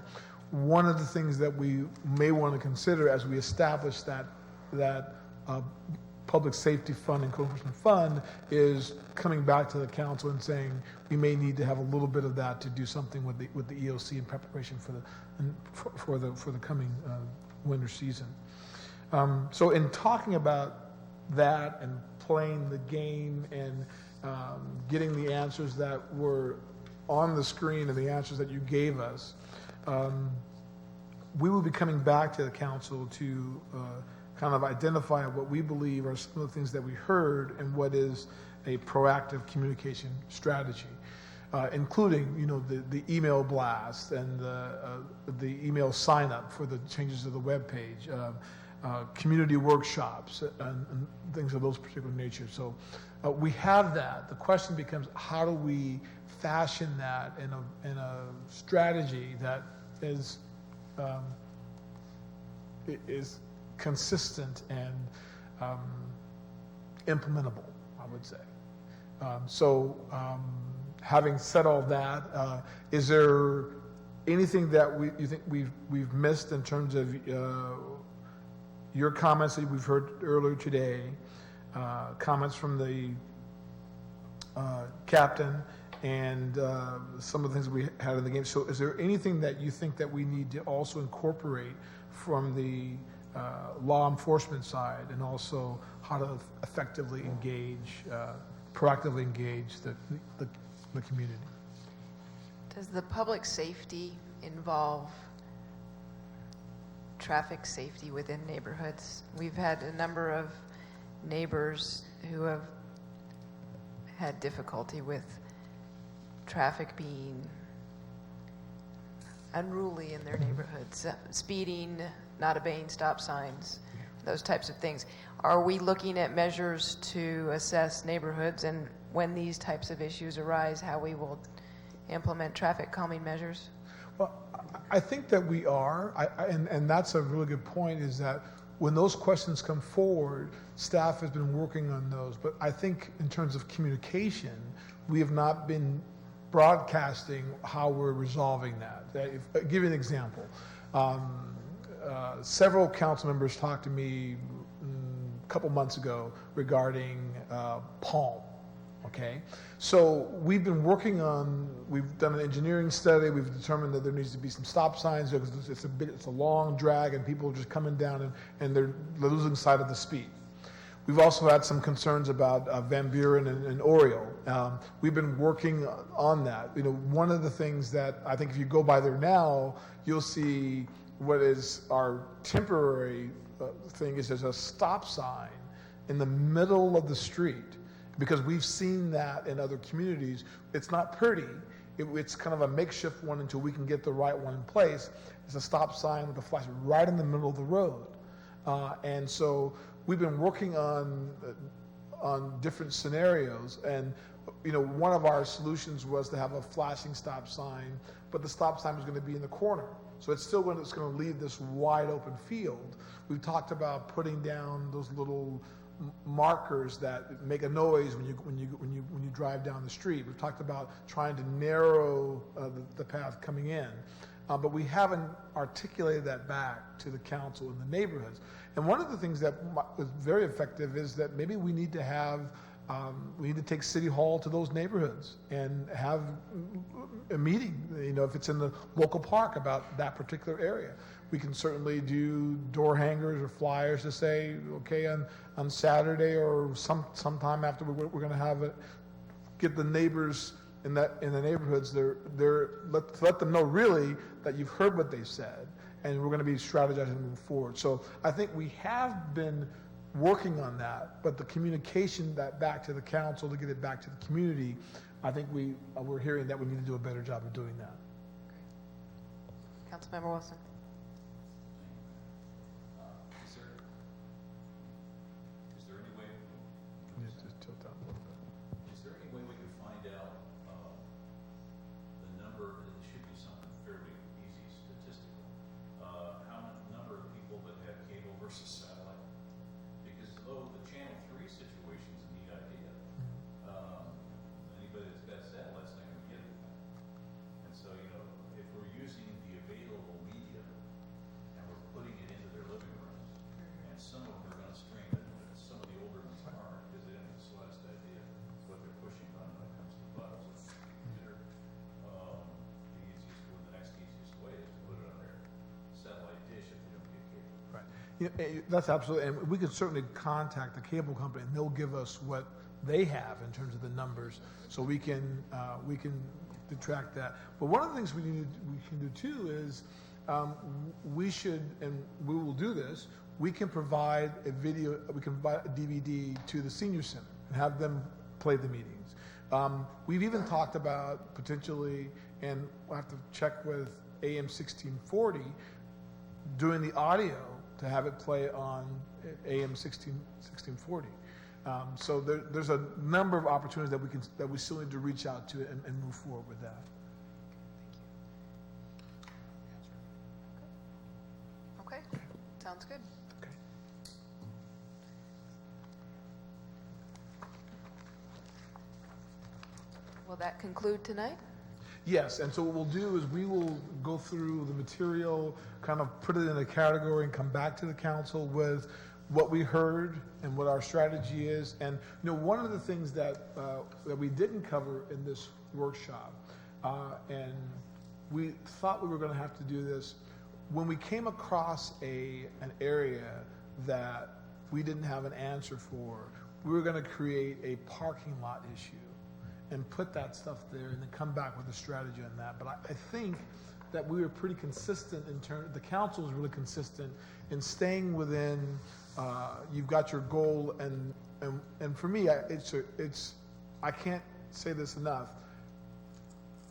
one of the things that we may want to consider as we establish that public safety fund and co-enforcement fund is coming back to the council and saying we may need to have a little bit of that to do something with the EOC in preparation for the coming winter season. So in talking about that and playing the game and getting the answers that were on the screen and the answers that you gave us, we will be coming back to the council to kind of identify what we believe are some of the things that we heard and what is a proactive communication strategy, including the email blast and the email sign up for the changes to the web page, community workshops and things of those particular nature. So we have that. The question becomes, how do we fashion that in a strategy that is consistent and implementable, I would say. Having said all that, is there anything that you think we've missed in terms of your comments that we've heard earlier today, comments from the captain, and some of the things we had in the game? So is there anything that you think that we need to also incorporate from the law enforcement side, and also how to effectively engage, proactively engage the community? Does the public safety involve traffic safety within neighborhoods? We've had a number of neighbors who have had difficulty with traffic being unruly in their neighborhoods, speeding, not obeying stop signs, those types of things. Are we looking at measures to assess neighborhoods, and when these types of issues arise, how we will implement traffic calming measures? Well, I think that we are, and that's a really good point, is that when those questions come forward, staff has been working on those. But I think in terms of communication, we have not been broadcasting how we're resolving that. I'll give you an example. Several council members talked to me a couple months ago regarding Palm. Okay, so we've been working on, we've done an engineering study, we've determined that there needs to be some stop signs because it's a long drag and people are just coming down and they're losing sight of the speed. We've also had some concerns about Van Buren and Oriole. We've been working on that. You know, one of the things that I think if you go by there now, you'll see what is our temporary thing is there's a stop sign in the middle of the street. Because we've seen that in other communities. It's not pretty. It's kind of a makeshift one until we can get the right one in place. It's a stop sign with a flash right in the middle of the road. And so we've been working on different scenarios. And you know, one of our solutions was to have a flashing stop sign, but the stop sign was going to be in the corner. So it's still going to leave this wide open field. We've talked about putting down those little markers that make a noise when you drive down the street. We've talked about trying to narrow the path coming in, but we haven't articulated that back to the council in the neighborhoods. And one of the things that was very effective is that maybe we need to have we need to take City Hall to those neighborhoods and have a meeting, you know, if it's in the local park about that particular area. We can certainly do door hangers or flyers to say, okay, on Saturday or sometime after we're going to have it, get the neighbors in the neighborhoods let them know really that you've heard what they said, and we're going to be strategizing moving forward. So I think we have been working on that, but the communication that back to the council to get it back to the community, I think we're hearing that we need to do a better job of doing that. Councilmember Wilson. Is there any way we can find out the number? It should be something fairly easy statistical. Number of people that have cable versus satellite? Because though the Channel 3 situation is a neat idea, anybody that's got satellite's not going to get it. And so, you know, if we're using the available media and we're putting it into their living rooms, and some of them are going to stream it, but some of the older ones aren't because they don't have the slightest idea what they're pushing on when it comes to buttons. The next easiest way is to put it on their satellite dish if they don't get cable. Right. Yeah, that's absolutely, and we can certainly contact the cable company, and they'll give us what they have in terms of the numbers, so we can detract that. But one of the things we can do too is we should, and we will do this. We can provide a video, we can provide a DVD to the senior center and have them play the meetings. We've even talked about potentially, and we'll have to check with AM 1640, doing the audio to have it play on AM 1640. So there's a number of opportunities that we still need to reach out to and move forward with that. Okay, sounds good. Okay. will that conclude tonight? Yes, and so what we'll do is we will go through the material, kind of put it in a category and come back to the council with what we heard and what our strategy is. And, one of the things that we didn't cover in this workshop, and we thought we were going to have to do this, when we came across an area that we didn't have an answer for, we were going to create a parking lot issue and put that stuff there and then come back with a strategy on that. But I think that we were pretty consistent in terms, the council was really consistent in staying within, you've got your goal, and for me, I can't say this enough,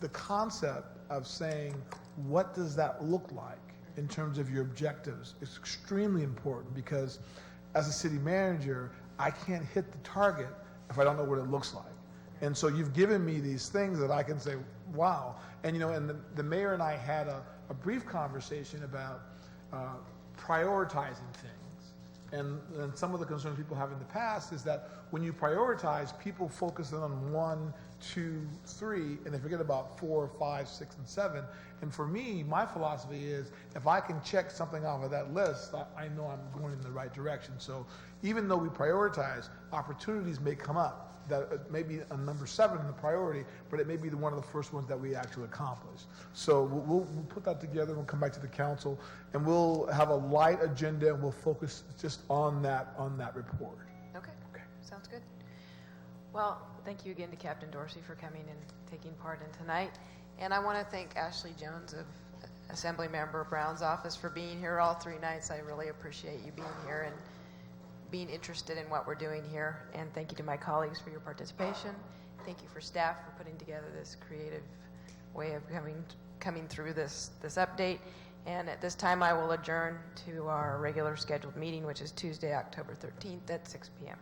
the concept of saying, what does that look like in terms of your objectives is extremely important, because as a city manager, I can't hit the target if I don't know what it looks like. And so you've given me these things that I can say, wow. And, and the mayor and I had a brief conversation about prioritizing things. And some of the concerns people have in the past is that when you prioritize, people focus on 1, 2, 3, and they forget about 4, 5, 6, and 7. And for me, my philosophy is if I can check something off of that list, I know I'm going in the right direction. So even though we prioritize, opportunities may come up that it may be a number 7 in the priority, but it may be one of the first ones that we actually accomplish. So we'll put that together and we'll come back to the council and we'll have a light agenda and we'll focus just on that report. Okay. Sounds good. Well, thank you again to Captain Dorsey for coming and taking part in tonight. And I want to thank Ashley Jones of Assemblymember Brown's office for being here all 3 nights. I really appreciate you being here and being interested in what we're doing here. And thank you to my colleagues for your participation. Thank you for staff for putting together this creative way of coming through this update. And at this time, I will adjourn to our regular scheduled meeting, which is Tuesday, October 13th at 6 p.m.